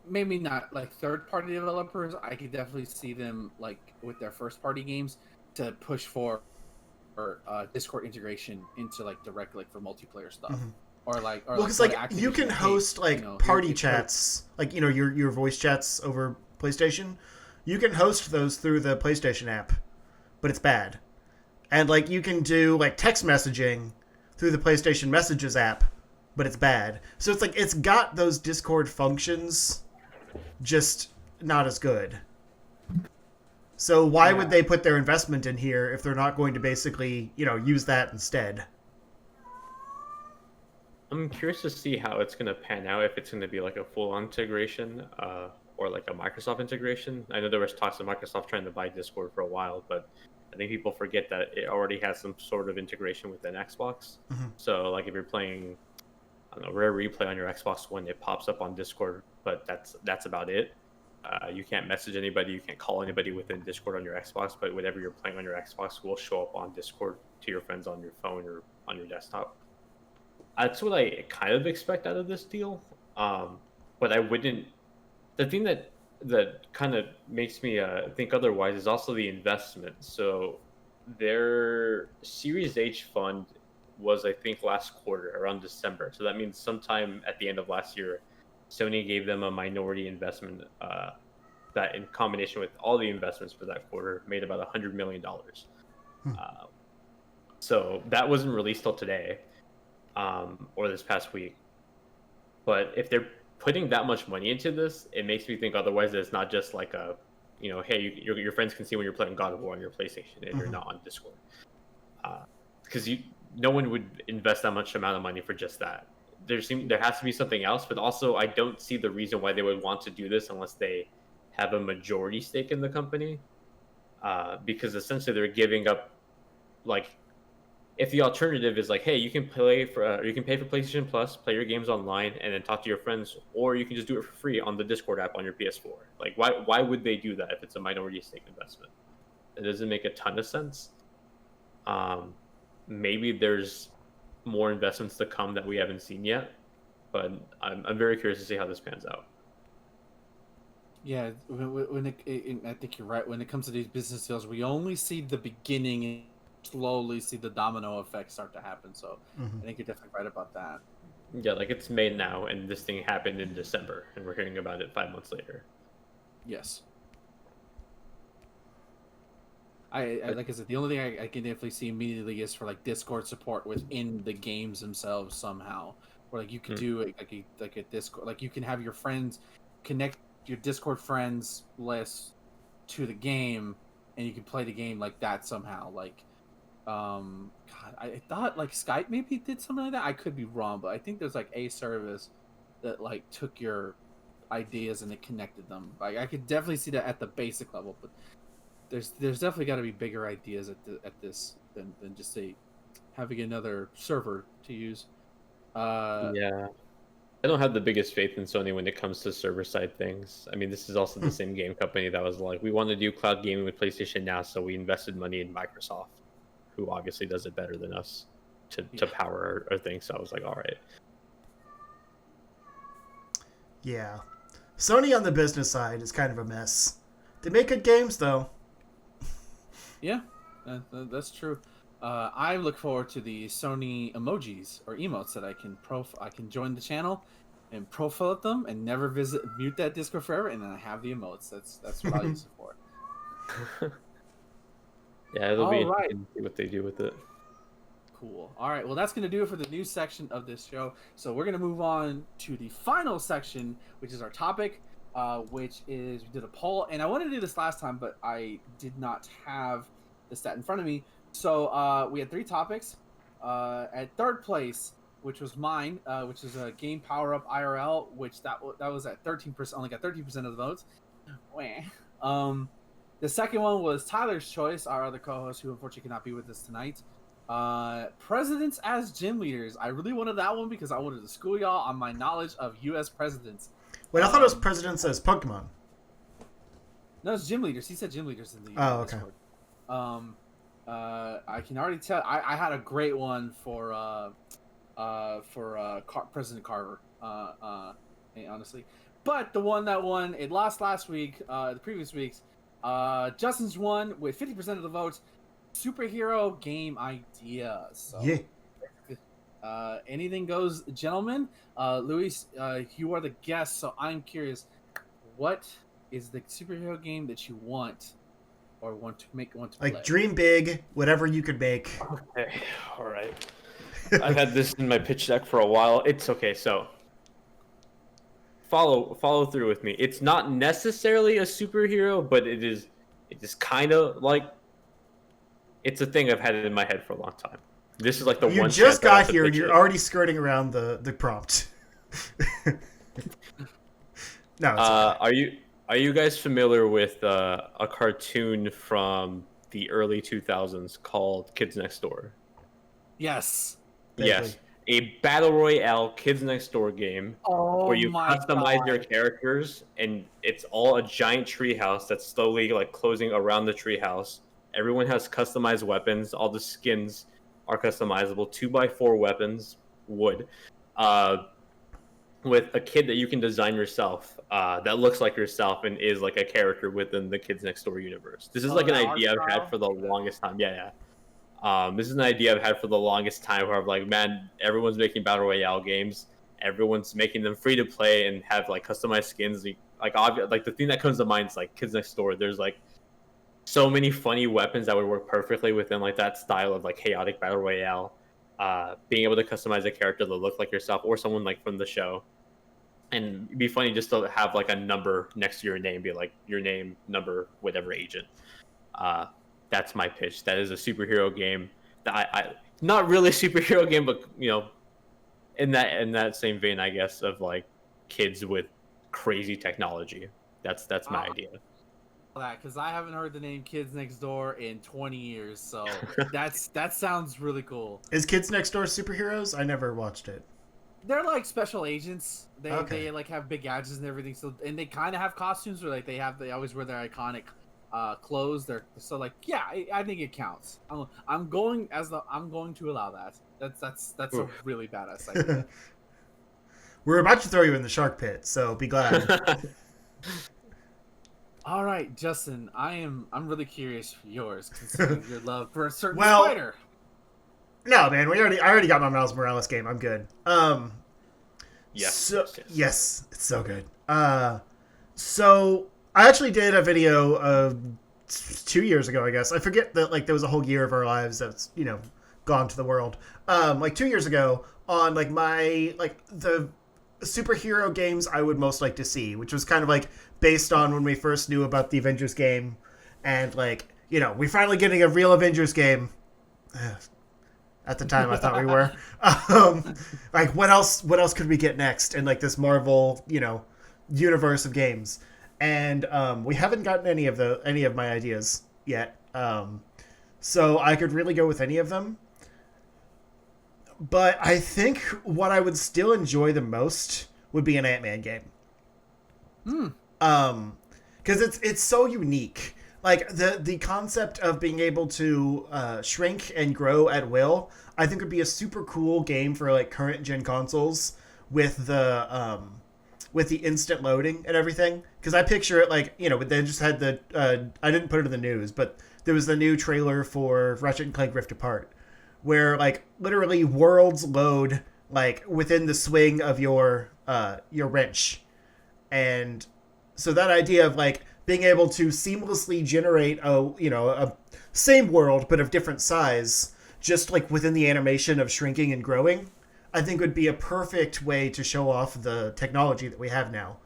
maybe not like third party developers. I could definitely see them like with their first party games to push for Discord integration into like direct like for multiplayer stuff. Mhm. Or like Well, like because go to like you Activision, can hey, host like party here's chats, like your voice chats over PlayStation. You can host those through the PlayStation app, but it's bad. And like you can do like text messaging through the PlayStation Messages app, but it's bad. So it's like it's got those Discord functions, just not as good. So why would they put their investment in here if they're not going to basically, use that instead? I'm curious to see how it's going to pan out, if it's going to be like a full integration or like a Microsoft integration. I know there was talks of Microsoft trying to buy Discord for a while, but I think people forget that it already has some sort of integration within Xbox. Mm-hmm. So like if you're playing, I don't know, Rare Replay on your Xbox One, it pops up on Discord, but that's about it. You can't message anybody, you can't call anybody within Discord on your Xbox, but whatever you're playing on your Xbox will show up on Discord to your friends on your phone or on your desktop. That's what I kind of expect out of this deal. But I wouldn't. The thing that kind of makes me think otherwise is also the investment. So their Series H fund was, I think, last quarter, around December. So that means sometime at the end of last year, Sony gave them a minority investment that, in combination with all the investments for that quarter, made about $100 million. So that wasn't released till today. Or this past week. But if they're putting that much money into this, it makes me think otherwise that it's not just like a, hey, your friends can see when you're playing God of War on your PlayStation and you're not on Discord. Because no one would invest that much amount of money for just that. There has to be something else, but also I don't see the reason why they would want to do this unless they have a majority stake in the company. Because essentially they're giving up, like, if the alternative is like, hey, you can pay for PlayStation Plus, play your games online, and then talk to your friends, or you can just do it for free on the Discord app on your PS4. Like, why would they do that if it's a minority stake investment? It doesn't make a ton of sense. Maybe there's more investments to come that we haven't seen yet, but I'm very curious to see how this pans out. Yeah, I think you're right. When it comes to these business deals, we only see the beginning and slowly see the domino effect start to happen. So I think you're definitely right about that. Yeah, like it's May now, and this thing happened in December, and we're hearing about it 5 months later. Yes. I like I said, the only thing I can definitely see immediately is for like Discord support within the games themselves somehow, where like you could do it like a Discord, like you can have your friends connect your Discord friends list to the game, and you can play the game like that somehow. Like, God, I thought like Skype maybe did something like that. I could be wrong, but I think there's like a service that like took your ideas and it connected them. Like I could definitely see that at the basic level, but there's definitely got to be bigger ideas at this than just having another server to use. Yeah, I don't have the biggest faith in Sony when it comes to server side things. I mean, this is also the same game company that was like, we want to do cloud gaming with PlayStation now, so we invested money in Microsoft, who obviously does it better than us to power our thing. So I was like, all right. Yeah. Sony on the business side is kind of a mess. They make good games, though. Yeah, that's true. I look forward to the Sony emojis or emotes that I can join the channel and profile them and never mute that Discord forever, and then I have the emotes. That's what I use it for. Yeah, it'll be interesting to see what they do with it. Cool. All right. Well, that's going to do it for the news section of this show. So we're going to move on to the final section, which is our topic, which is we did a poll. And I wanted to do this last time, but I did not have the stat in front of me. So we had 3 topics. At third place, which was mine, which is a Game Power Up IRL, which that was at 13%, only got 13% of the votes. The second one was Tyler's choice, our other co-host, who unfortunately cannot be with us tonight. Presidents as gym leaders. I really wanted that one because I wanted to school y'all on my knowledge of U.S. presidents. Wait, I thought it was presidents as Pokemon. No, it's gym leaders. He said gym leaders in the Discord. I can already tell. I had a great one for President Carter. Honestly, but the one that won, it lost last week. The previous weeks, Justin's won with 50% of the votes. Superhero game idea. So, Yeah. anything goes, gentlemen. Luis, you are the guest, so I'm curious. What is the superhero game that you want or want to play? Like dream big, whatever you could make. Okay, all right. I've had this in my pitch deck for a while. It's okay. So follow through with me. It's not necessarily a superhero, but it is kind of like it's a thing I've had it in my head for a long time. This is like the You one. just chance I got to here and pitch you're it. already skirting around the prompt. No, it's okay. Are you guys familiar with a cartoon from the early 2000s called Kids Next Door? Yes. Yes, a battle royale Kids Next Door game Oh where you my customize God. your characters, and it's all a giant treehouse that's slowly like closing around the treehouse. Everyone has customized weapons. All the skins are customizable. 2x4 weapons, wood, with a kid that you can design yourself. That looks like yourself and is like a character within the Kids Next Door universe. This is like an the art idea I've style? had for the longest time. Yeah. This is an idea I've had for the longest time where I'm like, man, everyone's making battle royale games. Everyone's making them free to play and have like customized skins. Like the thing that comes to mind is like Kids Next Door. There's like so many funny weapons that would work perfectly within like that style of like chaotic battle royale. Being able to customize a character that look like yourself or someone like from the show, and it'd be funny just to have like a number next to your name, be like your name, number, whatever agent. That's my pitch. That is a superhero game that I not really a superhero game, but you know, in that same vein, I guess, of like kids with crazy technology. That's my idea. That because I haven't heard the name Kids Next Door in 20 years, so that sounds really cool. Is Kids Next Door superheroes? I never watched it. They're like special agents. Okay. They like have big gadgets and everything. So and they kind of have costumes where like they always wear their iconic clothes. So like yeah, I think it counts. I'm going to allow that. That's a really badass idea. We're about to throw you in the shark pit, so be glad. All right, Justin, I'm really curious for yours, considering your love for a certain Well, spider. No, man, I already got my Miles Morales game. I'm good. Yes. Yes, it's so good. So I actually did a video 2 years ago, I guess. I forget that like there was a whole year of our lives that's gone to the world. Like 2 years ago on like my the superhero games I would most like to see, which was kind of like based on when we first knew about the Avengers game, and like we're finally getting a real Avengers game. At the time, I thought we were. Like, what else could we get next in like this Marvel, universe of games? And we haven't gotten any of my ideas yet. So I could really go with any of them. But I think what I would still enjoy the most would be an Ant-Man game. Because it's so unique. Like the concept of being able to shrink and grow at will, I think would be a super cool game for like current gen consoles with the instant loading and everything. Because I picture it like they just had the I didn't put it in the news, but there was the new trailer for Ratchet and Clank Rift Apart, where like literally worlds load like within the swing of your wrench, and so that idea of like being able to seamlessly generate a same world but of different size, just like within the animation of shrinking and growing, I think would be a perfect way to show off the technology that we have now.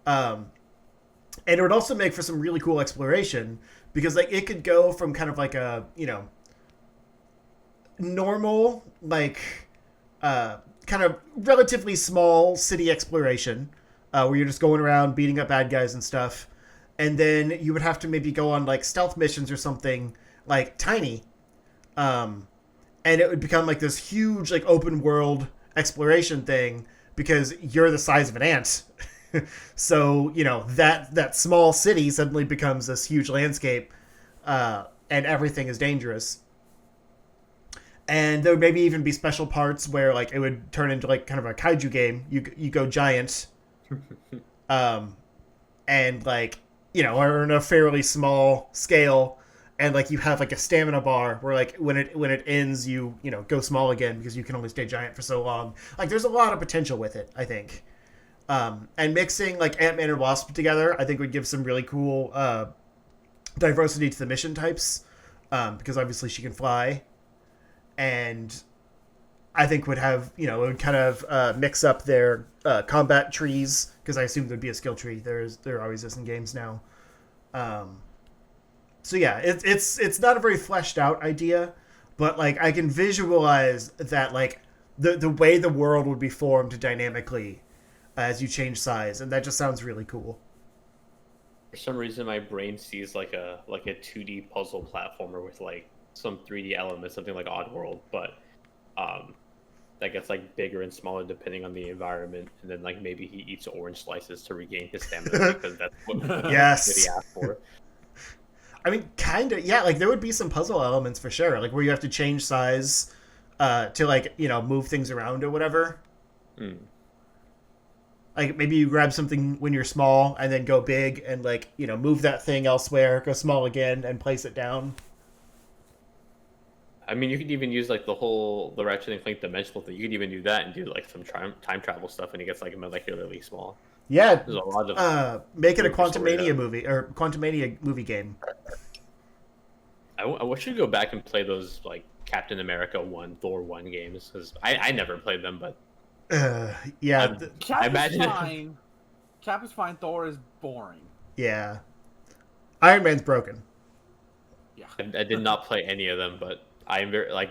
And it would also make for some really cool exploration, because like it could go from kind of like a normal like kind of relatively small city exploration, where you're just going around beating up bad guys and stuff. And then you would have to maybe go on like stealth missions or something like tiny. And it would become like this huge like open world exploration thing, because you're the size of an ant. So, that small city suddenly becomes this huge landscape, and everything is dangerous. And there would maybe even be special parts where like it would turn into like kind of a kaiju game. You go giant, and like or in a fairly small scale, and like you have like a stamina bar where like when it ends you go small again because you can only stay giant for so long. Like there's a lot of potential with it, I think. And mixing like Ant-Man and Wasp together, I think would give some really cool diversity to the mission types, because obviously she can fly, and I think would have it would kind of mix up their combat trees, because I assume there'd be a skill tree. There always is in games now. So yeah, it's not a very fleshed out idea, but like I can visualize that like the way the world would be formed dynamically as you change size, and that just sounds really cool. For some reason, my brain sees like a 2D puzzle platformer with like some 3D elements, something like Oddworld, but that gets like bigger and smaller depending on the environment, and then like maybe he eats orange slices to regain his stamina because that's what Yes. he asked for. I mean, kind of, yeah. Like there would be some puzzle elements for sure, like where you have to change size to like move things around or whatever. Mm. Like maybe you grab something when you're small and then go big and like move that thing elsewhere, go small again and place it down. I mean, you could even use like the Ratchet and Clank dimensional thing. You could even do that and do like some time travel stuff, and it gets like molecularly small. Yeah, there's a lot of make it a Quantumania movie or Quantumania movie game. I wish you'd go back and play those like Captain America 1, Thor 1 games, because I never played them, but yeah, Cap I is imagine fine. Cap is fine. Thor is boring. yeah. Iron Man's broken. Yeah, I did not play any of them, but I am very like.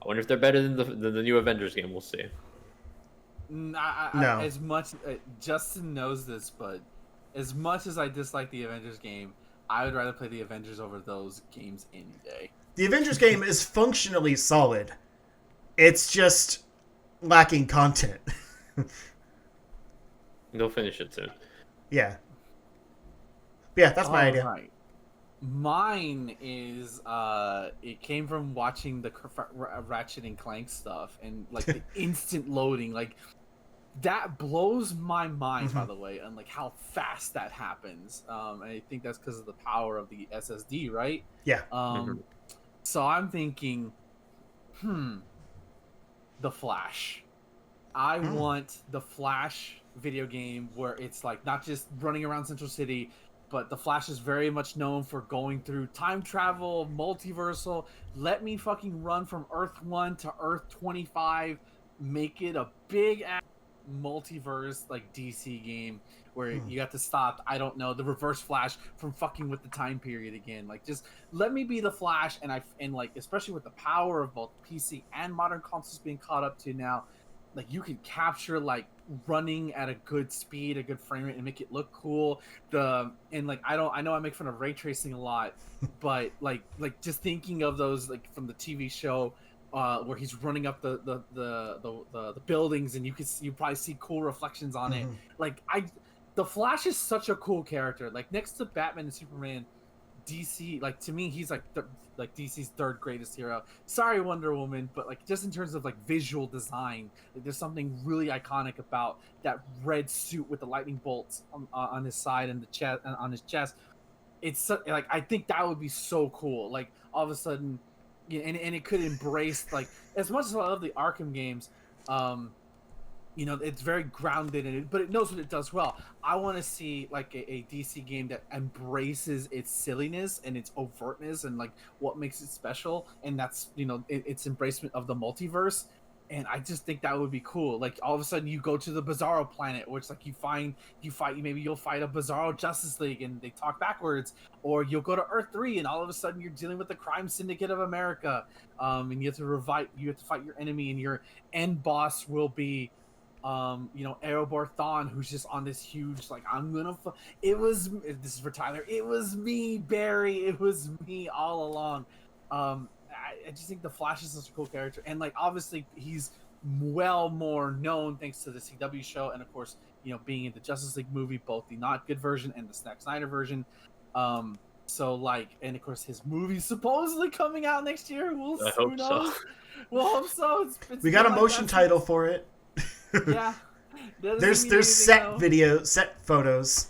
I wonder if they're better than the new Avengers game. We'll see. No. As much Justin knows this, but as much as I dislike the Avengers game, I would rather play the Avengers over those games any day. The Avengers game is functionally solid. It's just lacking content. They'll finish it soon. Yeah. Yeah, that's my idea. Right. Mine is it came from watching the Ratchet and Clank stuff, and like the instant loading, like that blows my mind, by the way, and like how fast that happens. And I think that's because of the power of the SSD, right? Yeah. So I'm thinking, the Flash. I want the Flash video game where it's like not just running around Central City, but the Flash is very much known for going through time travel, multiversal. Let me fucking run from Earth 1 to Earth 25. Make it a big ass multiverse like DC game where you have to stop, I don't know, the Reverse Flash from fucking with the time period again. Like just let me be the Flash, and like especially with the power of both PC and modern consoles being caught up to now, like you can capture like running at a good speed, a good frame rate, and make it look cool. And like I know I make fun of ray tracing a lot, but like just thinking of those like from the TV show where he's running up the buildings, and you probably see cool reflections on it. Like the Flash is such a cool character. Like next to Batman and Superman, DC, like to me he's like DC's third greatest hero. Sorry, Wonder Woman, but like just in terms of like visual design, like, there's something really iconic about that red suit with the lightning bolts on his side and the chest and on his chest. It's like I think that would be so cool. Like all of a sudden, and it could embrace like as much as I love the Arkham games. It's very grounded in it, but it knows what it does well. I want to see like a DC game that embraces its silliness and its overtness and like what makes it special, and that's its embracement of the multiverse. And I just think that would be cool. Like all of a sudden you go to the Bizarro planet, where it's like maybe you'll fight a Bizarro Justice League and they talk backwards, or you'll go to Earth 3 and all of a sudden you're dealing with the crime syndicate of America, and you have to fight your enemy, and your end boss will be Erebor Thawne, who's just on this huge like this is for Tyler. It was me, Barry. It was me all along. I just think the Flash is such a cool character, and like obviously he's well more known thanks to the CW show, and of course being in the Justice League movie, both the not good version and the Zack Snyder version. So like, and of course his movie's supposedly coming out next year. I hope so. We'll hope so. We got a motion title for it. Yeah. There's set photos.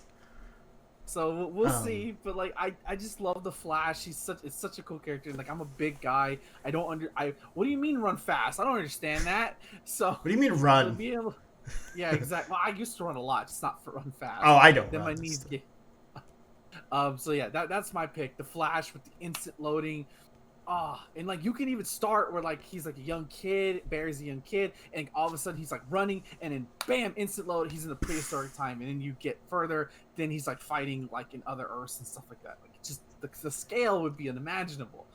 So we'll see, but like I just love the Flash. It's such a cool character. And like I'm a big guy. What do you mean run fast? I don't understand that. So what do you mean run? Yeah, exactly. Well, I used to run a lot, just not for run fast. Oh, I don't. Then my knees get. So yeah, that's my pick. The Flash with the instant loading. And like you can even start where like he's like a young kid, Barry's a young kid, and all of a sudden he's like running, and then bam, instant load. He's in the prehistoric time, and then you get further. Then he's like fighting like in other Earths and stuff like that. Like just the scale would be unimaginable.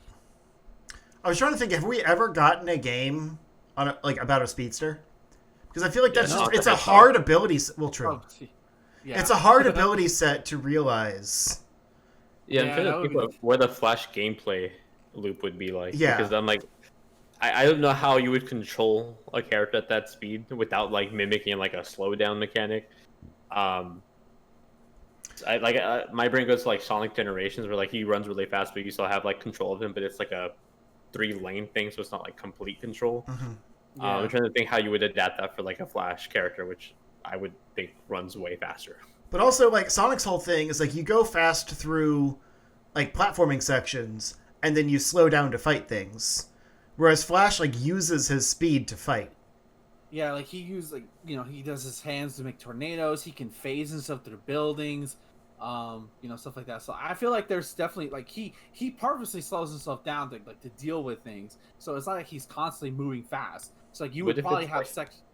I was trying to think, have we ever gotten a game on about a speedster? Because I feel like it's a hard ability. Well, true. Yeah. It's a hard ability set to realize. Yeah, I'm trying to think of where the Flash gameplay loop would be like. Yeah. Because I'm like, I don't know how you would control a character at that speed without like mimicking like a slowdown mechanic. My brain goes to like Sonic Generations where like he runs really fast, but you still have like control of him, but it's like a 3-lane thing, so it's not like complete control. Mm-hmm. Yeah. I'm trying to think how you would adapt that for like a Flash character, which I would think runs way faster. But also, like, Sonic's whole thing is, like, you go fast through, like, platforming sections, and then you slow down to fight things. Whereas Flash, like, uses his speed to fight. Yeah, like, he does his hands to make tornadoes. He can phase and stuff through buildings, stuff like that. So I feel like there's definitely, like, he purposely slows himself down to deal with things. So it's not like he's constantly moving fast. So, like, you would probably have sections.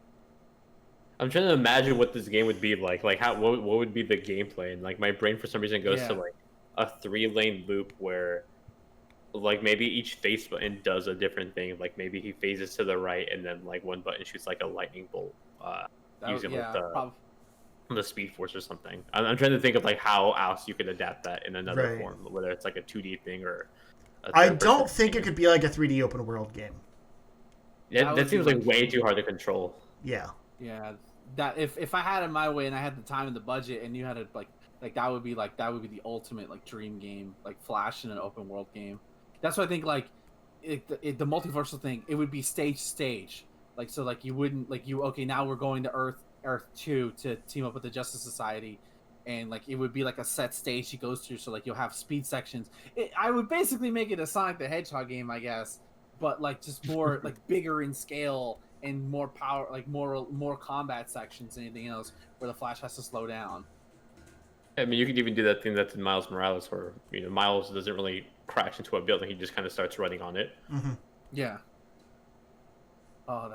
I'm trying to imagine what this game would be like. Like, what would be the gameplay? And like, my brain for some reason goes to like a 3-lane loop where, like, maybe each face button does a different thing. Like, maybe he phases to the right, and then like one button shoots like a lightning bolt, using the Speed Force or something. I'm trying to think of like how else you could adapt that in another form, whether it's like a 2D thing or. I don't think it could be like a 3D open world game. Yeah, that seems like way too hard to control. Yeah. Yeah, that if I had it my way and I had the time and the budget and you had it like that would be the ultimate like dream game, like Flash in an open world game. That's why I think like the multiversal thing, it would be stage. Like so like you wouldn't like now we're going to Earth 2 to team up with the Justice Society, and like it would be like a set stage he goes through. So like you'll have speed sections. I would basically make it a Sonic the Hedgehog game, I guess, but like just more like bigger in scale. And more power, like more combat sections than anything else, where the Flash has to slow down. I mean, you could even do that thing that's in Miles Morales, where Miles doesn't really crash into a building; he just kind of starts running on it. Mm-hmm. Yeah. Oh,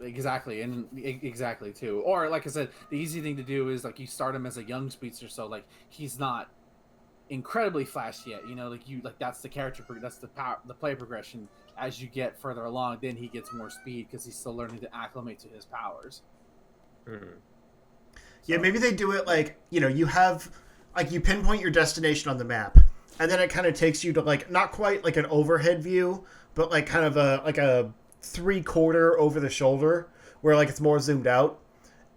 exactly, and exactly too. Or like I said, the easy thing to do is like you start him as a young speedster, so like he's not incredibly fast yet. That's the character, that's the play progression. As you get further along, then he gets more speed because he's still learning to acclimate to his powers. Yeah, maybe they do it like, you have, like, you pinpoint your destination on the map, and then it kind of takes you to, like, not quite like an overhead view, but like kind of a 3/4 over the shoulder, where like it's more zoomed out.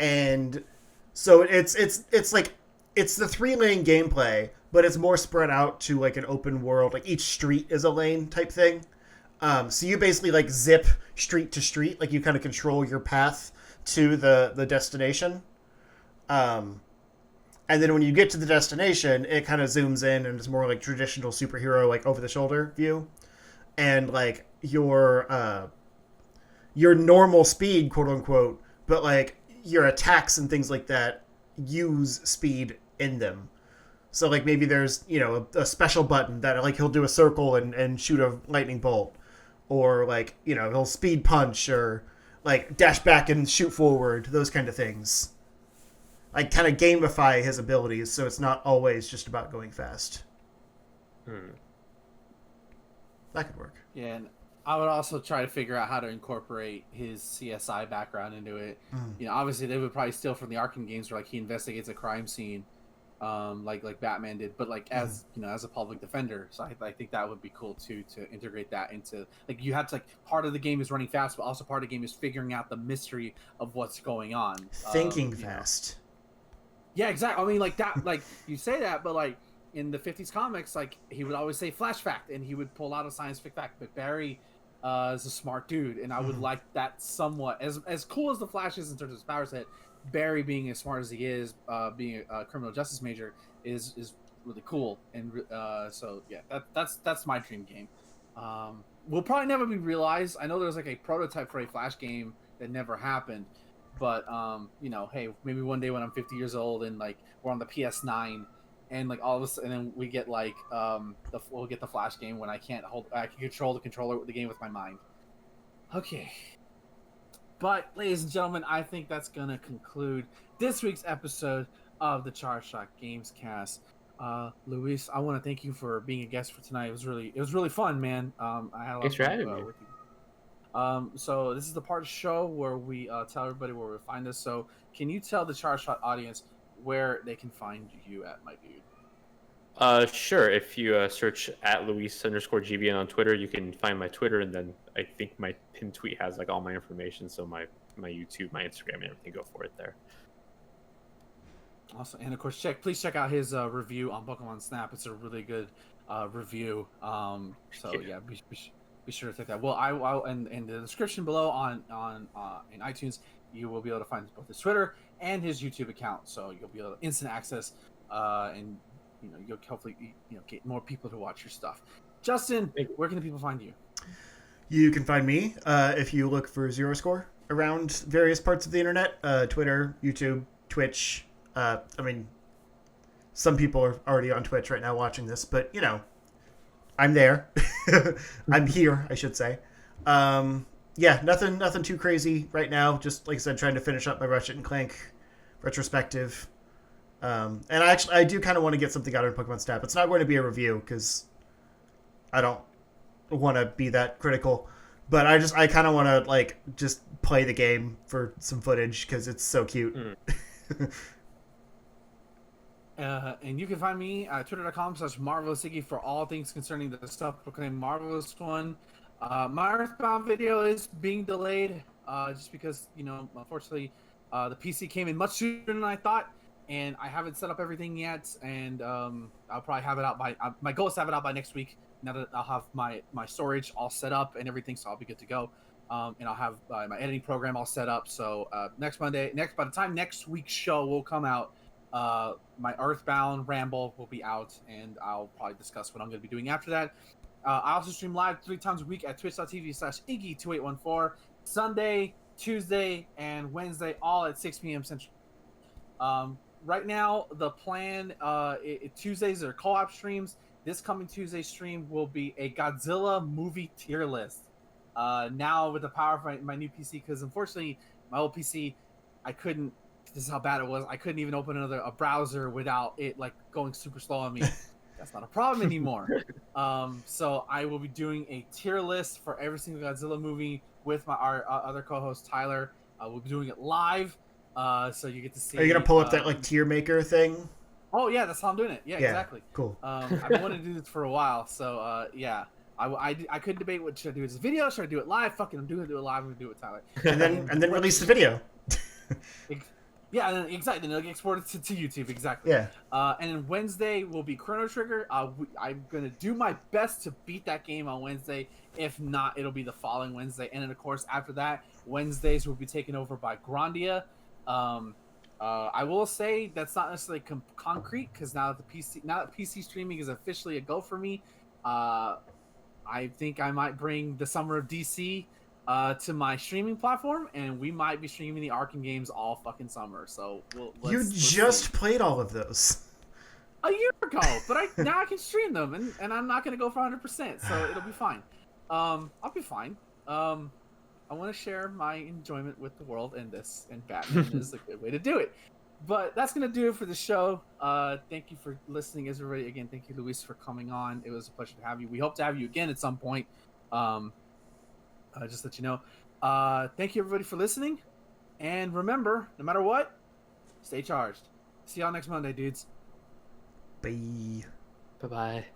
And so it's like, it's the 3-lane gameplay, but it's more spread out to like an open world, like each street is a lane type thing. So you basically like zip street to street, like you kind of control your path to the destination. And then when you get to the destination, it kind of zooms in and it's more like traditional superhero, like over the shoulder view. And like your normal speed, quote unquote, but like your attacks and things like that use speed in them. So like maybe there's, a special button that like he'll do a circle and shoot a lightning bolt. Or, like, he'll speed punch or, like, dash back and shoot forward, those kind of things. Like, kind of gamify his abilities so it's not always just about going fast. That could work. Yeah, and I would also try to figure out how to incorporate his CSI background into it. Obviously they would probably steal from the Arkham games where, like, he investigates a crime scene. Like Batman did, but like as as a public defender, so I think that would be cool too, to integrate that into like you have to like part of the game is running fast, but also part of the game is figuring out the mystery of what's going on. Thinking fast. Yeah, exactly. I mean, like that, like you say that, but like in the 50s comics, like he would always say flash fact, and he would pull out a scientific fact. But Barry is a smart dude, and I would like that somewhat. As cool as the Flash is in terms of his power set, Barry being as smart as he is, being a criminal justice major, is really cool. And so yeah, that's my dream game. Will probably never be realized. I know there's like a prototype for a Flash game that never happened, but you know, hey, maybe one day when I'm 50 years old and like we're on the PS9, and like all of a sudden, and then we get like we'll get the Flash game when I can control the controller with the game with my mind. Okay. But ladies and gentlemen, I think that's gonna conclude this week's episode of the Charge Shot Gamescast. Luis, I want to thank you for being a guest for tonight. It was really fun, man. I had a lot Thanks of for fun having me. with you. So this is the part of the show where we tell everybody where we find us. So can you tell the Charge Shot audience where they can find you at, my dude? Sure. If you search at Luis_GBN on Twitter, you can find my Twitter, and then I think my pinned tweet has like all my information. So my YouTube, my Instagram, and everything, go for it there. Awesome. And of course, please check out his review on Pokemon Snap. It's a really good review. So yeah, be sure to take that. Well, I'll in the description below on in iTunes, you will be able to find both his Twitter and his YouTube account. So you'll be able to instant access, and you know, you'll hopefully get more people to watch your stuff. Justin, where can the people find you? You can find me if you look for Zero Score around various parts of the internet, Twitter, YouTube, Twitch. I mean, some people are already on Twitch right now watching this, but you know, I'm there. I'm here, I should say. Yeah, nothing too crazy right now. Just like I said, trying to finish up my Ratchet and Clank retrospective. And I do kind of want to get something out on Pokemon Snap. It's not going to be a review because I don't want to be that critical, but I kind of want to like just play the game for some footage because it's so cute. And you can find me at twitter.com/MarvelousIggy for all things concerning the self-proclaimed Marvelous One. My Earthbound video is being delayed just because, unfortunately, the PC came in much sooner than I thought, and I haven't set up everything yet, and I'll probably have it out by... my goal is to have it out by next week, now that I'll have my storage all set up and everything, so I'll be good to go. And I'll have my editing program all set up, so by the time next week's show will come out, my Earthbound ramble will be out, and I'll probably discuss what I'm going to be doing after that. I also stream live 3 times a week at twitch.tv/Iggy2814, Sunday, Tuesday, and Wednesday, all at 6 p.m. Central. Right now, the plan, Tuesdays are co-op streams. This coming Tuesday stream will be a Godzilla movie tier list. Now with the power of my new PC, because unfortunately, my old PC, this is how bad it was. I couldn't even open a browser without it like going super slow on me. That's not a problem anymore. So I will be doing a tier list for every single Godzilla movie with our other co-host Tyler. We'll be doing it live, so you get to see. Are you gonna pull up that like tier maker thing? Oh yeah, that's how I'm doing it. Yeah, exactly. Cool. I've been wanting to do this for a while, so yeah. I couldn't debate what should I do as a video, should I do it live? Fucking, I'm doing it live. I'm gonna do it, Tyler. And then release the video. Yeah, exactly. Then it'll get exported to YouTube. Exactly. Yeah. And then Wednesday will be Chrono Trigger. I'm gonna do my best to beat that game on Wednesday. If not, it'll be the following Wednesday. And then of course after that, Wednesdays will be taken over by Grandia. I will say that's not necessarily concrete because now that PC streaming is officially a go for me, I think I might bring the Summer of DC to my streaming platform, and we might be streaming the Arkham games all fucking summer. So let's just played all of those a year ago, but now I can stream them, and I'm not gonna go for 100%, so it'll be fine. I'll be fine. I want to share my enjoyment with the world, and Batman is a good way to do it. But that's going to do it for the show. Thank you for listening, everybody. Again, thank you, Luis, for coming on. It was a pleasure to have you. We hope to have you again at some point. Just let you know. Thank you, everybody, for listening. And remember, no matter what, stay charged. See y'all next Monday, dudes. Bye. Bye-bye.